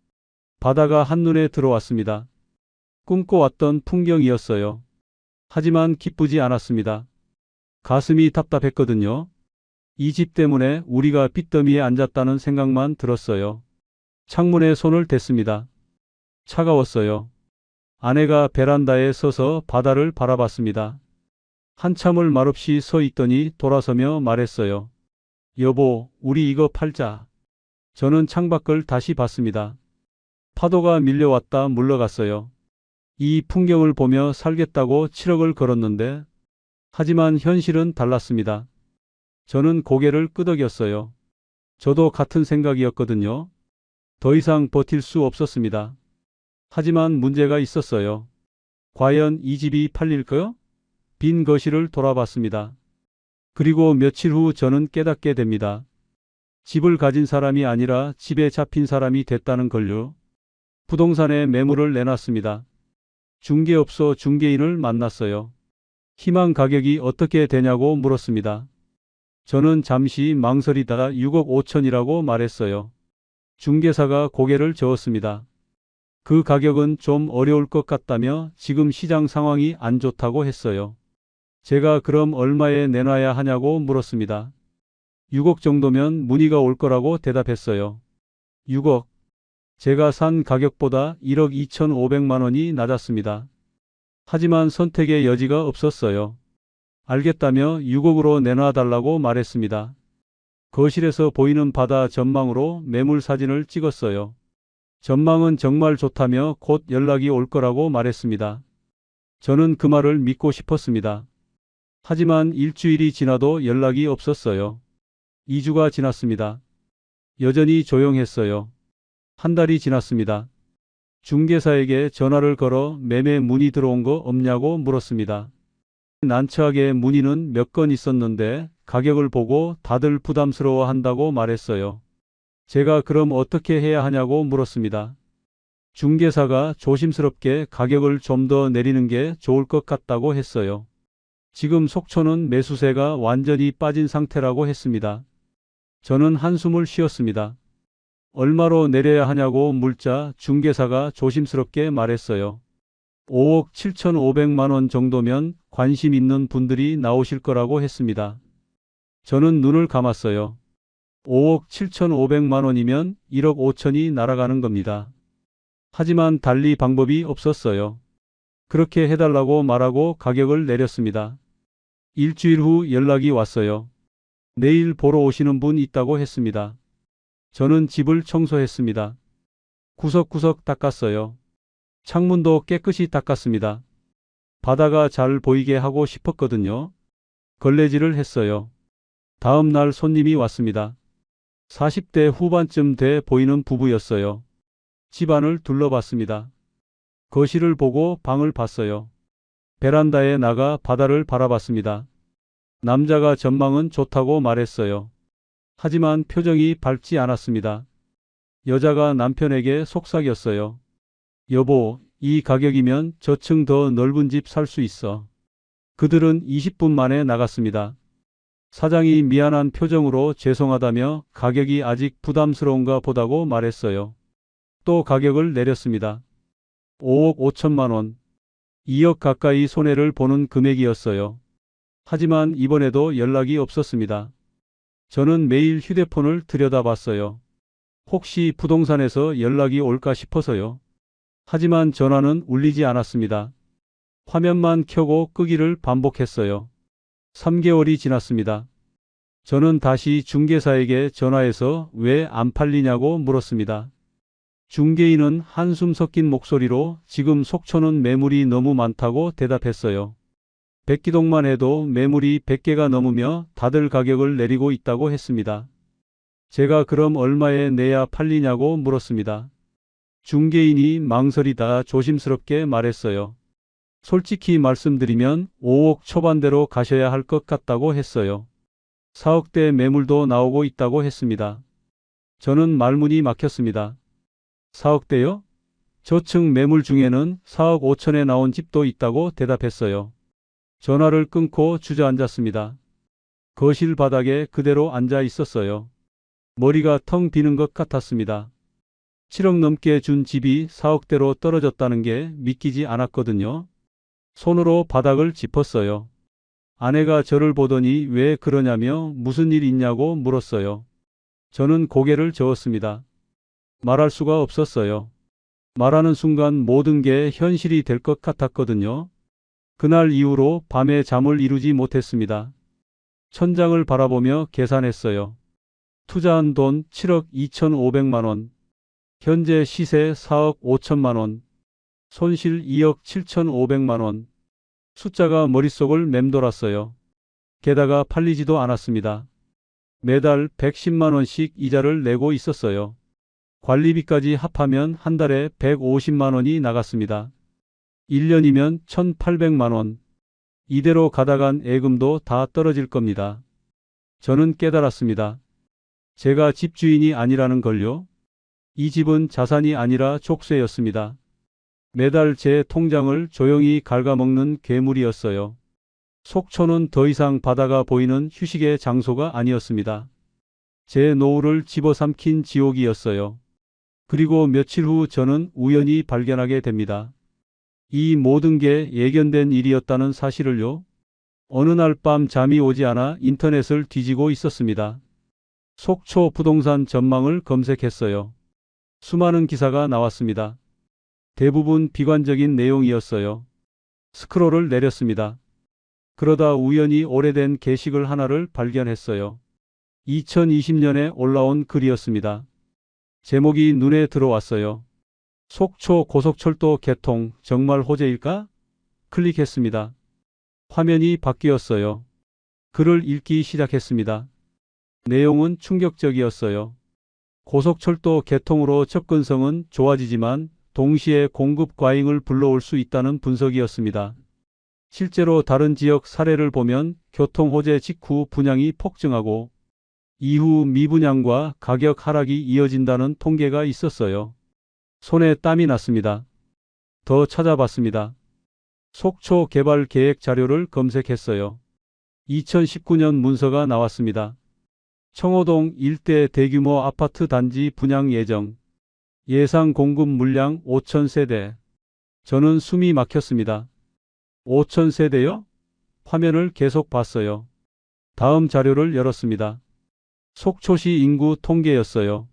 [SPEAKER 1] 바다가 한눈에 들어왔습니다. 꿈꿔왔던 풍경이었어요. 하지만 기쁘지 않았습니다. 가슴이 답답했거든요. 이 집 때문에 우리가 빚더미에 앉았다는 생각만 들었어요. 창문에 손을 댔습니다. 차가웠어요. 아내가 베란다에 서서 바다를 바라봤습니다. 한참을 말없이 서 있더니 돌아서며 말했어요. 여보, 우리 이거 팔자. 저는 창밖을 다시 봤습니다. 파도가 밀려왔다 물러갔어요. 이 풍경을 보며 살겠다고 7억을 걸었는데, 하지만 현실은 달랐습니다. 저는 고개를 끄덕였어요. 저도 같은 생각이었거든요. 더 이상 버틸 수 없었습니다. 하지만 문제가 있었어요. 과연 이 집이 팔릴까요? 빈 거실을 돌아봤습니다. 그리고 며칠 후 저는 깨닫게 됩니다. 집을 가진 사람이 아니라 집에 잡힌 사람이 됐다는 걸요. 부동산에 매물을 내놨습니다. 중개업소 중개인을 만났어요. 희망 가격이 어떻게 되냐고 물었습니다. 저는 잠시 망설이다가 6억 5천이라고 말했어요. 중개사가 고개를 저었습니다. 그 가격은 좀 어려울 것 같다며 지금 시장 상황이 안 좋다고 했어요. 제가 그럼 얼마에 내놔야 하냐고 물었습니다. 6억 정도면 문의가 올 거라고 대답했어요. 6억. 제가 산 가격보다 1억 2,500만 원이 낮았습니다. 하지만 선택의 여지가 없었어요. 알겠다며 6억으로 내놔달라고 말했습니다. 거실에서 보이는 바다 전망으로 매물 사진을 찍었어요. 전망은 정말 좋다며 곧 연락이 올 거라고 말했습니다. 저는 그 말을 믿고 싶었습니다. 하지만 일주일이 지나도 연락이 없었어요. 2주가 지났습니다. 여전히 조용했어요. 한 달이 지났습니다. 중개사에게 전화를 걸어 매매 문의 들어온 거 없냐고 물었습니다. 난처하게 문의는 몇 건 있었는데 가격을 보고 다들 부담스러워 한다고 말했어요. 제가 그럼 어떻게 해야 하냐고 물었습니다. 중개사가 조심스럽게 가격을 좀 더 내리는 게 좋을 것 같다고 했어요. 지금 속초는 매수세가 완전히 빠진 상태라고 했습니다. 저는 한숨을 쉬었습니다. 얼마로 내려야 하냐고 묻자 중개사가 조심스럽게 말했어요. 5억 7,500만 원 정도면 관심 있는 분들이 나오실 거라고 했습니다. 저는 눈을 감았어요. 5억 7,500만 원이면 1억 5천이 날아가는 겁니다. 하지만 달리 방법이 없었어요. 그렇게 해달라고 말하고 가격을 내렸습니다. 일주일 후 연락이 왔어요. 내일 보러 오시는 분 있다고 했습니다. 저는 집을 청소했습니다. 구석구석 닦았어요. 창문도 깨끗이 닦았습니다. 바다가 잘 보이게 하고 싶었거든요. 걸레질을 했어요. 다음 날 손님이 왔습니다. 40대 후반쯤 돼 보이는 부부였어요. 집안을 둘러봤습니다. 거실을 보고 방을 봤어요. 베란다에 나가 바다를 바라봤습니다. 남자가 전망은 좋다고 말했어요. 하지만 표정이 밝지 않았습니다. 여자가 남편에게 속삭였어요. 여보, 이 가격이면 저층 더 넓은 집 살 수 있어. 그들은 20분 만에 나갔습니다. 사장이 미안한 표정으로 죄송하다며 가격이 아직 부담스러운가 보다고 말했어요. 또 가격을 내렸습니다. 5억 5천만 원. 2억 가까이 손해를 보는 금액이었어요. 하지만 이번에도 연락이 없었습니다. 저는 매일 휴대폰을 들여다봤어요. 혹시 부동산에서 연락이 올까 싶어서요. 하지만 전화는 울리지 않았습니다. 화면만 켜고 끄기를 반복했어요. 3개월이 지났습니다. 저는 다시 중개사에게 전화해서 왜 안 팔리냐고 물었습니다. 중개인은 한숨 섞인 목소리로 지금 속초는 매물이 너무 많다고 대답했어요. 백기동만 해도 매물이 100개가 넘으며 다들 가격을 내리고 있다고 했습니다. 제가 그럼 얼마에 내야 팔리냐고 물었습니다. 중개인이 망설이다 조심스럽게 말했어요. 솔직히 말씀드리면 5억 초반대로 가셔야 할 것 같다고 했어요. 4억대 매물도 나오고 있다고 했습니다. 저는 말문이 막혔습니다. 4억대요? 저층 매물 중에는 4억 5천에 나온 집도 있다고 대답했어요. 전화를 끊고 주저앉았습니다. 거실 바닥에 그대로 앉아 있었어요. 머리가 텅 비는 것 같았습니다. 7억 넘게 준 집이 4억대로 떨어졌다는 게 믿기지 않았거든요. 손으로 바닥을 짚었어요. 아내가 저를 보더니 왜 그러냐며 무슨 일 있냐고 물었어요. 저는 고개를 저었습니다. 말할 수가 없었어요. 말하는 순간 모든 게 현실이 될 것 같았거든요. 그날 이후로 밤에 잠을 이루지 못했습니다. 천장을 바라보며 계산했어요. 투자한 돈 7억 2,500만 원, 현재 시세 4억 5천만 원, 손실 2억 7,500만 원. 숫자가 머릿속을 맴돌았어요. 게다가 팔리지도 않았습니다. 매달 110만 원씩 이자를 내고 있었어요. 관리비까지 합하면 한 달에 150만 원이 나갔습니다. 1년이면 1,800만 원. 이대로 가다간 예금도 다 떨어질 겁니다. 저는 깨달았습니다. 제가 집주인이 아니라는 걸요. 이 집은 자산이 아니라 족쇄였습니다. 매달 제 통장을 조용히 갉아먹는 괴물이었어요. 속초는 더 이상 바다가 보이는 휴식의 장소가 아니었습니다. 제 노후를 집어삼킨 지옥이었어요. 그리고 며칠 후 저는 우연히 발견하게 됩니다. 이 모든 게 예견된 일이었다는 사실을요. 어느 날 밤 잠이 오지 않아 인터넷을 뒤지고 있었습니다. 속초 부동산 전망을 검색했어요. 수많은 기사가 나왔습니다. 대부분 비관적인 내용이었어요. 스크롤을 내렸습니다. 그러다 우연히 오래된 게시글 하나를 발견했어요. 2020년에 올라온 글이었습니다. 제목이 눈에 들어왔어요. 속초 고속철도 개통 정말 호재일까? 클릭했습니다. 화면이 바뀌었어요. 글을 읽기 시작했습니다. 내용은 충격적이었어요. 고속철도 개통으로 접근성은 좋아지지만 동시에 공급 과잉을 불러올 수 있다는 분석이었습니다. 실제로 다른 지역 사례를 보면 교통 호재 직후 분양이 폭증하고 이후 미분양과 가격 하락이 이어진다는 통계가 있었어요. 손에 땀이 났습니다. 더 찾아봤습니다. 속초 개발 계획 자료를 검색했어요. 2019년 문서가 나왔습니다. 청호동 일대 대규모 아파트 단지 분양 예정. 예상 공급 물량 5,000세대. 저는 숨이 막혔습니다. 5,000세대요? 화면을 계속 봤어요. 다음 자료를 열었습니다. 속초시 인구 통계였어요.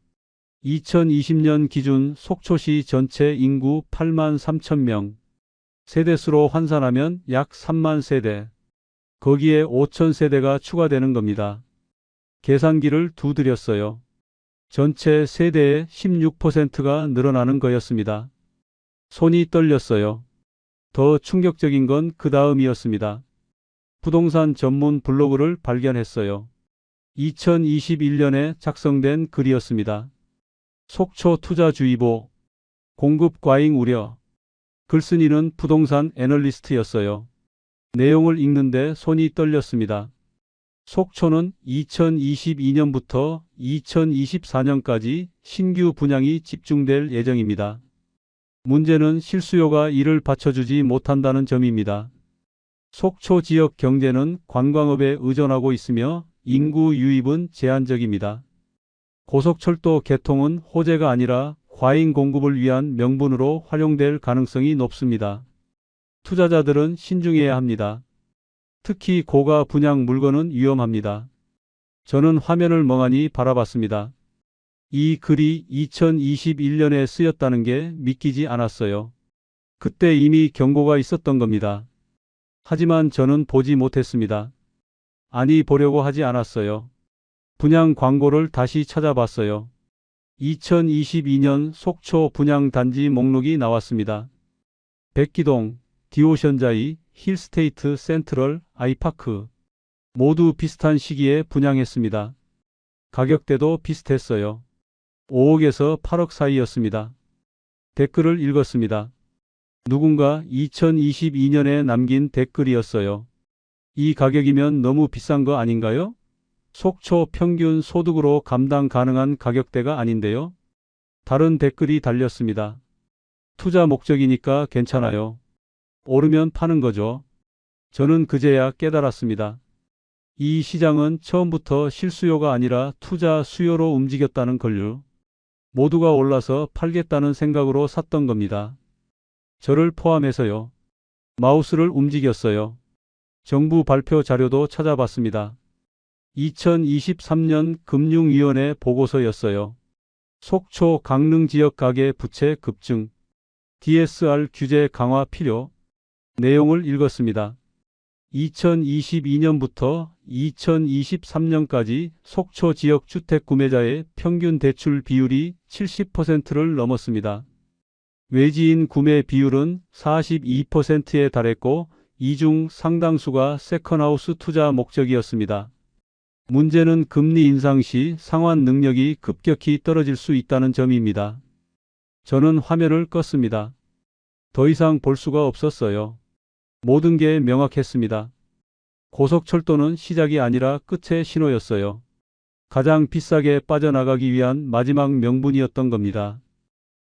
[SPEAKER 1] 2020년 기준 속초시 전체 인구 8만 3천 명. 세대수로 환산하면 약 3만 세대. 거기에 5천 세대가 추가되는 겁니다. 계산기를 두드렸어요. 전체 세대의 16%가 늘어나는 거였습니다. 손이 떨렸어요. 더 충격적인 건 그 다음이었습니다. 부동산 전문 블로그를 발견했어요. 2021년에 작성된 글이었습니다. 속초 투자주의보, 공급 과잉 우려. 글쓴이는 부동산 애널리스트였어요. 내용을 읽는데 손이 떨렸습니다. 속초는 2022년부터 2024년까지 신규 분양이 집중될 예정입니다. 문제는 실수요가 이를 받쳐주지 못한다는 점입니다. 속초 지역 경제는 관광업에 의존하고 있으며 인구 유입은 제한적입니다. 고속철도 개통은 호재가 아니라 과잉 공급을 위한 명분으로 활용될 가능성이 높습니다. 투자자들은 신중해야 합니다. 특히 고가 분양 물건은 위험합니다. 저는 화면을 멍하니 바라봤습니다. 이 글이 2021년에 쓰였다는 게 믿기지 않았어요. 그때 이미 경고가 있었던 겁니다. 하지만 저는 보지 못했습니다. 아니, 보려고 하지 않았어요. 분양 광고를 다시 찾아봤어요. 2022년 속초 분양 단지 목록이 나왔습니다. 백기동, 디오션자이, 힐스테이트 센트럴, 아이파크. 모두 비슷한 시기에 분양했습니다. 가격대도 비슷했어요. 5억에서 8억 사이였습니다. 댓글을 읽었습니다. 누군가 2022년에 남긴 댓글이었어요. 이 가격이면 너무 비싼 거 아닌가요? 속초 평균 소득으로 감당 가능한 가격대가 아닌데요. 다른 댓글이 달렸습니다. 투자 목적이니까 괜찮아요. 오르면 파는 거죠. 저는 그제야 깨달았습니다. 이 시장은 처음부터 실수요가 아니라 투자 수요로 움직였다는 걸요. 모두가 올라서 팔겠다는 생각으로 샀던 겁니다. 저를 포함해서요. 마우스를 움직였어요. 정부 발표 자료도 찾아봤습니다. 2023년 금융위원회 보고서였어요. 속초 강릉 지역 가계 부채 급증, DSR 규제 강화 필요 내용을 읽었습니다. 2022년부터 2023년까지 속초 지역 주택 구매자의 평균 대출 비율이 70%를 넘었습니다. 외지인 구매 비율은 42%에 달했고 이 중 상당수가 세컨하우스 투자 목적이었습니다. 문제는 금리 인상 시 상환 능력이 급격히 떨어질 수 있다는 점입니다. 저는 화면을 껐습니다. 더 이상 볼 수가 없었어요. 모든 게 명확했습니다. 고속철도는 시작이 아니라 끝의 신호였어요. 가장 비싸게 빠져나가기 위한 마지막 명분이었던 겁니다.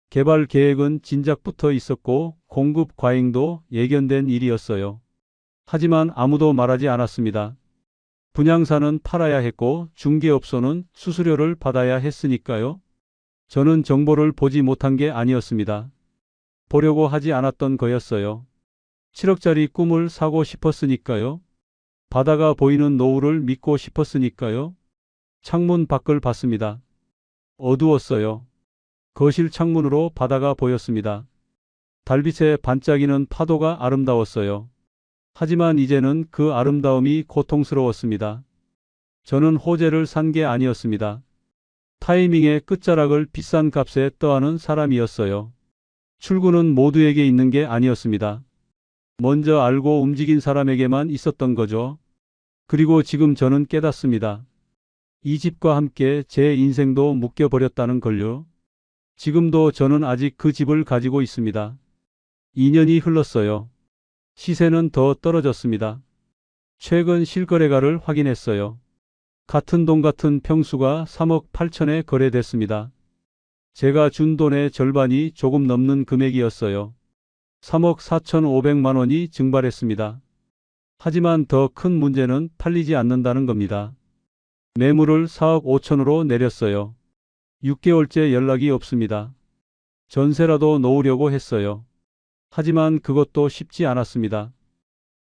[SPEAKER 1] 개발 계획은 진작부터 있었고 공급 과잉도 예견된 일이었어요. 하지만 아무도 말하지 않았습니다. 분양사는 팔아야 했고 중개업소는 수수료를 받아야 했으니까요. 저는 정보를 보지 못한 게 아니었습니다. 보려고 하지 않았던 거였어요. 7억짜리 꿈을 사고 싶었으니까요. 바다가 보이는 노을을 믿고 싶었으니까요. 창문 밖을 봤습니다. 어두웠어요. 거실 창문으로 바다가 보였습니다. 달빛에 반짝이는 파도가 아름다웠어요. 하지만 이제는 그 아름다움이 고통스러웠습니다. 저는 호재를 산 게 아니었습니다. 타이밍의 끝자락을 비싼 값에 떠안은 사람이었어요. 출구는 모두에게 있는 게 아니었습니다. 먼저 알고 움직인 사람에게만 있었던 거죠. 그리고 지금 저는 깨닫습니다. 이 집과 함께 제 인생도 묶여버렸다는 걸요. 지금도 저는 아직 그 집을 가지고 있습니다. 2년이 흘렀어요. 시세는 더 떨어졌습니다. 최근 실거래가를 확인했어요. 같은 동 같은 평수가 3억 8천에 거래됐습니다. 제가 준 돈의 절반이 조금 넘는 금액이었어요. 3억 4,500만 원이 증발했습니다. 하지만 더 큰 문제는 팔리지 않는다는 겁니다. 매물을 4억 5천으로 내렸어요. 6개월째 연락이 없습니다. 전세라도 놓으려고 했어요. 하지만 그것도 쉽지 않았습니다.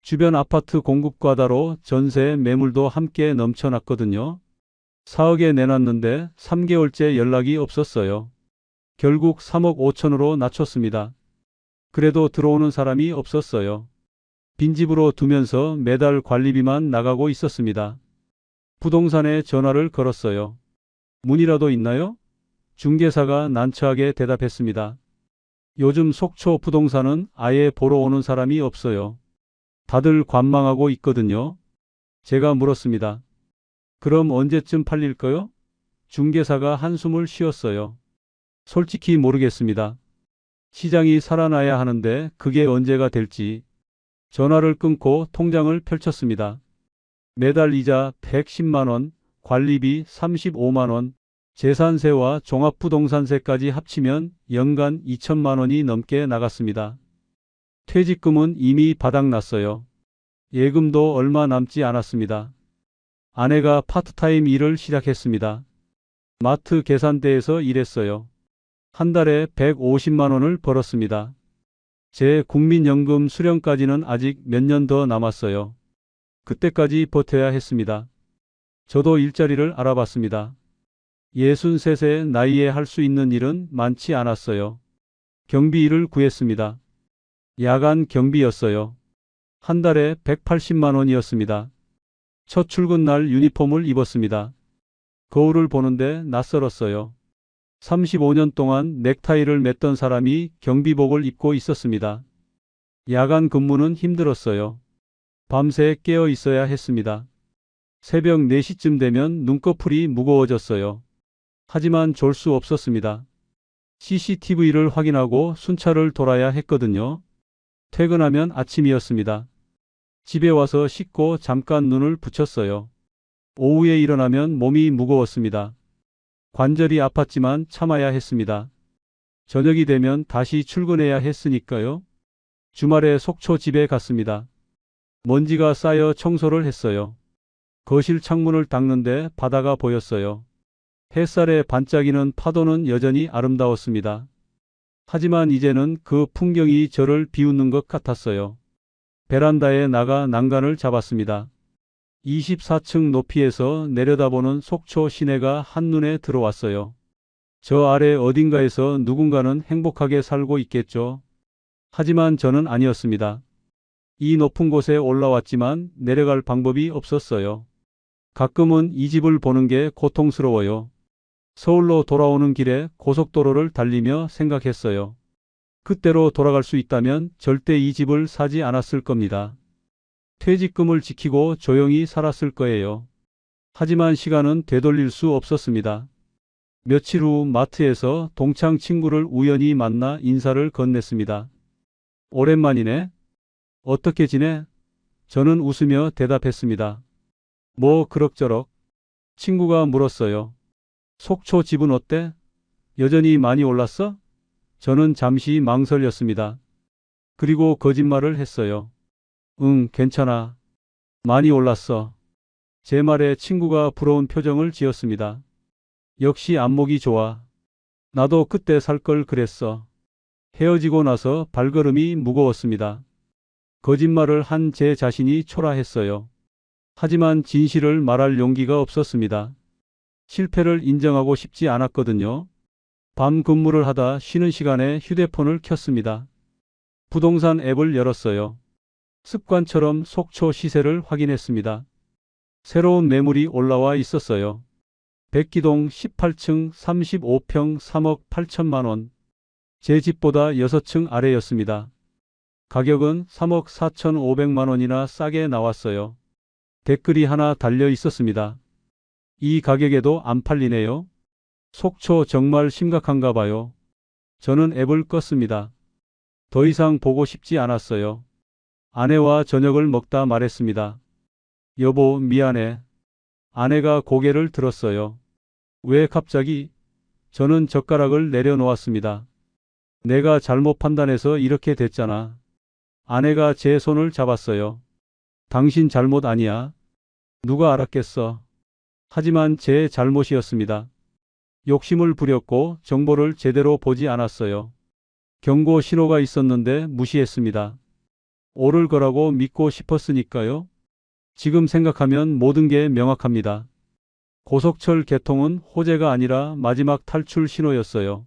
[SPEAKER 1] 주변 아파트 공급 과다로 전세 매물도 함께 넘쳐났거든요. 4억에 내놨는데 3개월째 연락이 없었어요. 결국 3억 5천으로 낮췄습니다. 그래도 들어오는 사람이 없었어요. 빈집으로 두면서 매달 관리비만 나가고 있었습니다. 부동산에 전화를 걸었어요. 문의라도 있나요? 중개사가 난처하게 대답했습니다. 요즘 속초 부동산은 아예 보러 오는 사람이 없어요. 다들 관망하고 있거든요. 제가 물었습니다. 그럼 언제쯤 팔릴까요? 중개사가 한숨을 쉬었어요. 솔직히 모르겠습니다. 시장이 살아나야 하는데 그게 언제가 될지. 전화를 끊고 통장을 펼쳤습니다. 매달 이자 110만 원, 관리비 35만 원, 재산세와 종합부동산세까지 합치면 연간 2천만 원이 넘게 나갔습니다. 퇴직금은 이미 바닥났어요. 예금도 얼마 남지 않았습니다. 아내가 파트타임 일을 시작했습니다. 마트 계산대에서 일했어요. 한 달에 150만 원을 벌었습니다. 제 국민연금 수령까지는 아직 몇 년 더 남았어요. 그때까지 버텨야 했습니다. 저도 일자리를 알아봤습니다. 63세 나이에 할 수 있는 일은 많지 않았어요. 경비 일을 구했습니다. 야간 경비였어요. 한 달에 180만 원이었습니다. 첫 출근 날 유니폼을 입었습니다. 거울을 보는데 낯설었어요. 35년 동안 넥타이를 맸던 사람이 경비복을 입고 있었습니다. 야간 근무는 힘들었어요. 밤새 깨어 있어야 했습니다. 새벽 4시쯤 되면 눈꺼풀이 무거워졌어요. 하지만 졸 수 없었습니다. CCTV를 확인하고 순찰을 돌아야 했거든요. 퇴근하면 아침이었습니다. 집에 와서 씻고 잠깐 눈을 붙였어요. 오후에 일어나면 몸이 무거웠습니다. 관절이 아팠지만 참아야 했습니다. 저녁이 되면 다시 출근해야 했으니까요. 주말에 속초 집에 갔습니다. 먼지가 쌓여 청소를 했어요. 거실 창문을 닦는데 바다가 보였어요. 햇살에 반짝이는 파도는 여전히 아름다웠습니다. 하지만 이제는 그 풍경이 저를 비웃는 것 같았어요. 베란다에 나가 난간을 잡았습니다. 24층 높이에서 내려다보는 속초 시내가 한눈에 들어왔어요. 저 아래 어딘가에서 누군가는 행복하게 살고 있겠죠. 하지만 저는 아니었습니다. 이 높은 곳에 올라왔지만 내려갈 방법이 없었어요. 가끔은 이 집을 보는 게 고통스러워요. 서울로 돌아오는 길에 고속도로를 달리며 생각했어요. 그때로 돌아갈 수 있다면 절대 이 집을 사지 않았을 겁니다. 퇴직금을 지키고 조용히 살았을 거예요. 하지만 시간은 되돌릴 수 없었습니다. 며칠 후 마트에서 동창 친구를 우연히 만나 인사를 건넸습니다. 오랜만이네. 어떻게 지내? 저는 웃으며 대답했습니다. 뭐 그럭저럭. 친구가 물었어요. 속초 집은 어때? 여전히 많이 올랐어? 저는 잠시 망설였습니다. 그리고 거짓말을 했어요. 응, 괜찮아. 많이 올랐어. 제 말에 친구가 부러운 표정을 지었습니다. 역시 안목이 좋아. 나도 그때 살 걸 그랬어. 헤어지고 나서 발걸음이 무거웠습니다. 거짓말을 한 제 자신이 초라했어요. 하지만 진실을 말할 용기가 없었습니다. 실패를 인정하고 싶지 않았거든요. 밤 근무를 하다 쉬는 시간에 휴대폰을 켰습니다. 부동산 앱을 열었어요. 습관처럼 속초 시세를 확인했습니다. 새로운 매물이 올라와 있었어요. 백기동 18층 35평 3억 8천만 원. 제 집보다 6층 아래였습니다. 가격은 3억 4천5백만 원이나 싸게 나왔어요. 댓글이 하나 달려 있었습니다. 이 가격에도 안 팔리네요. 속초 정말 심각한가 봐요. 저는 앱을 껐습니다. 더 이상 보고 싶지 않았어요. 아내와 저녁을 먹다 말했습니다. 여보, 미안해. 아내가 고개를 들었어요. 왜 갑자기? 저는 젓가락을 내려놓았습니다. 내가 잘못 판단해서 이렇게 됐잖아. 아내가 제 손을 잡았어요. 당신 잘못 아니야. 누가 알았겠어. 하지만 제 잘못이었습니다. 욕심을 부렸고 정보를 제대로 보지 않았어요. 경고 신호가 있었는데 무시했습니다. 오를 거라고 믿고 싶었으니까요. 지금 생각하면 모든 게 명확합니다. 고속철 개통은 호재가 아니라 마지막 탈출 신호였어요.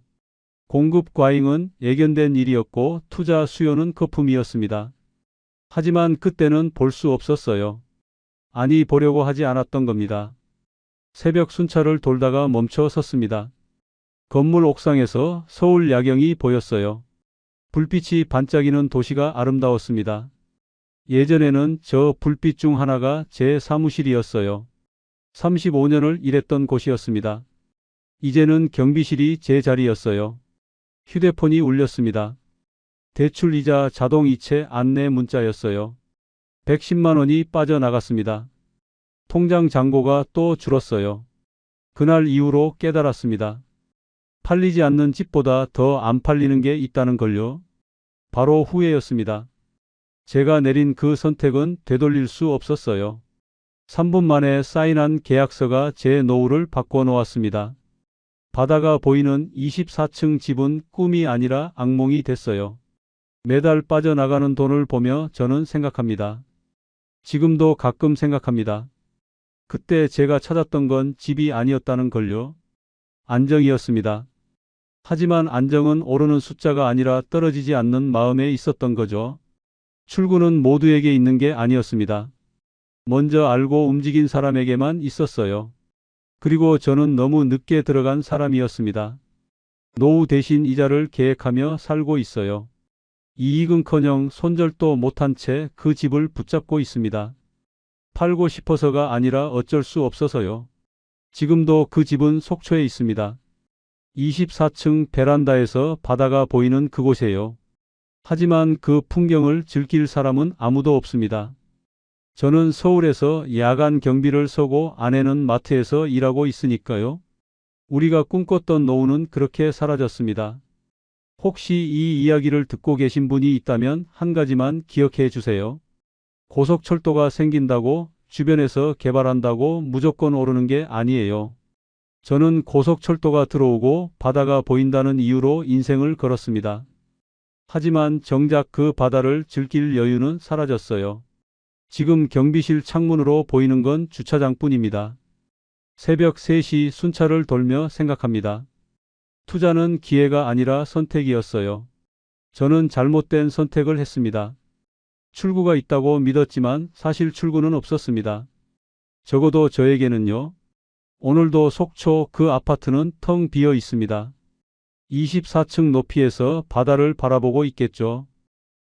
[SPEAKER 1] 공급 과잉은 예견된 일이었고 투자 수요는 거품이었습니다. 하지만 그때는 볼 수 없었어요. 아니, 보려고 하지 않았던 겁니다. 새벽 순찰을 돌다가 멈춰 섰습니다. 건물 옥상에서 서울 야경이 보였어요. 불빛이 반짝이는 도시가 아름다웠습니다. 예전에는 저 불빛 중 하나가 제 사무실이었어요. 35년을 일했던 곳이었습니다. 이제는 경비실이 제 자리였어요. 휴대폰이 울렸습니다. 대출이자 자동이체 안내 문자였어요. 110만 원이 빠져나갔습니다. 통장 잔고가 또 줄었어요. 그날 이후로 깨달았습니다. 팔리지 않는 집보다 더 안 팔리는 게 있다는 걸요. 바로 후회였습니다. 제가 내린 그 선택은 되돌릴 수 없었어요. 3분 만에 사인한 계약서가 제 노후를 바꿔놓았습니다. 바다가 보이는 24층 집은 꿈이 아니라 악몽이 됐어요. 매달 빠져나가는 돈을 보며 저는 생각합니다. 지금도 가끔 생각합니다. 그때 제가 찾았던 건 집이 아니었다는 걸요. 안정이었습니다. 하지만 안정은 오르는 숫자가 아니라 떨어지지 않는 마음에 있었던 거죠. 출구는 모두에게 있는 게 아니었습니다. 먼저 알고 움직인 사람에게만 있었어요. 그리고 저는 너무 늦게 들어간 사람이었습니다. 노후 대신 이자를 계획하며 살고 있어요. 이익은커녕 손절도 못한 채 그 집을 붙잡고 있습니다. 팔고 싶어서가 아니라 어쩔 수 없어서요. 지금도 그 집은 속초에 있습니다. 24층 베란다에서 바다가 보이는 그곳에요. 하지만 그 풍경을 즐길 사람은 아무도 없습니다. 저는 서울에서 야간 경비를 서고 아내는 마트에서 일하고 있으니까요. 우리가 꿈꿨던 노후는 그렇게 사라졌습니다. 혹시 이 이야기를 듣고 계신 분이 있다면 한 가지만 기억해 주세요. 고속철도가 생긴다고 주변에서 개발한다고 무조건 오르는 게 아니에요. 저는 고속철도가 들어오고 바다가 보인다는 이유로 인생을 걸었습니다. 하지만 정작 그 바다를 즐길 여유는 사라졌어요. 지금 경비실 창문으로 보이는 건 주차장뿐입니다. 새벽 3시 순찰을 돌며 생각합니다. 투자는 기회가 아니라 선택이었어요. 저는 잘못된 선택을 했습니다. 출구가 있다고 믿었지만 사실 출구는 없었습니다. 적어도 저에게는요. 오늘도 속초 그 아파트는 텅 비어 있습니다. 24층 높이에서 바다를 바라보고 있겠죠.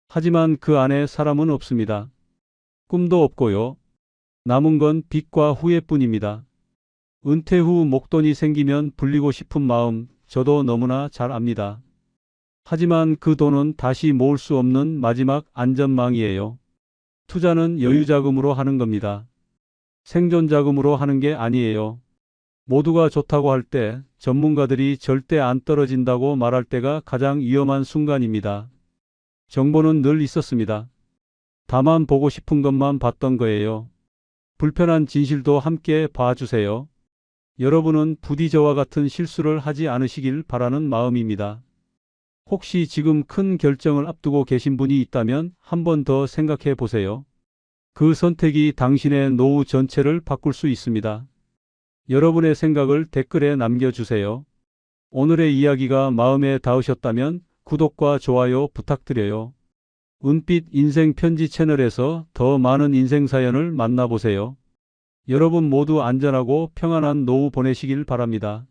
[SPEAKER 1] 하지만 그 안에 사람은 없습니다. 꿈도 없고요. 남은 건 빚과 후회뿐입니다. 은퇴 후 목돈이 생기면 불리고 싶은 마음 저도 너무나 잘 압니다. 하지만 그 돈은 다시 모을 수 없는 마지막 안전망이에요. 투자는 여유자금으로 하는 겁니다. 생존자금으로 하는 게 아니에요. 모두가 좋다고 할 때 전문가들이 절대 안 떨어진다고 말할 때가 가장 위험한 순간입니다. 정보는 늘 있었습니다. 다만 보고 싶은 것만 봤던 거예요. 불편한 진실도 함께 봐주세요. 여러분은 부디 저와 같은 실수를 하지 않으시길 바라는 마음입니다. 혹시 지금 큰 결정을 앞두고 계신 분이 있다면 한 번 더 생각해 보세요. 그 선택이 당신의 노후 전체를 바꿀 수 있습니다. 여러분의 생각을 댓글에 남겨주세요. 오늘의 이야기가 마음에 닿으셨다면 구독과 좋아요 부탁드려요. 은빛 인생 편지 채널에서 더 많은 인생 사연을 만나보세요. 여러분 모두 안전하고 평안한 노후 보내시길 바랍니다.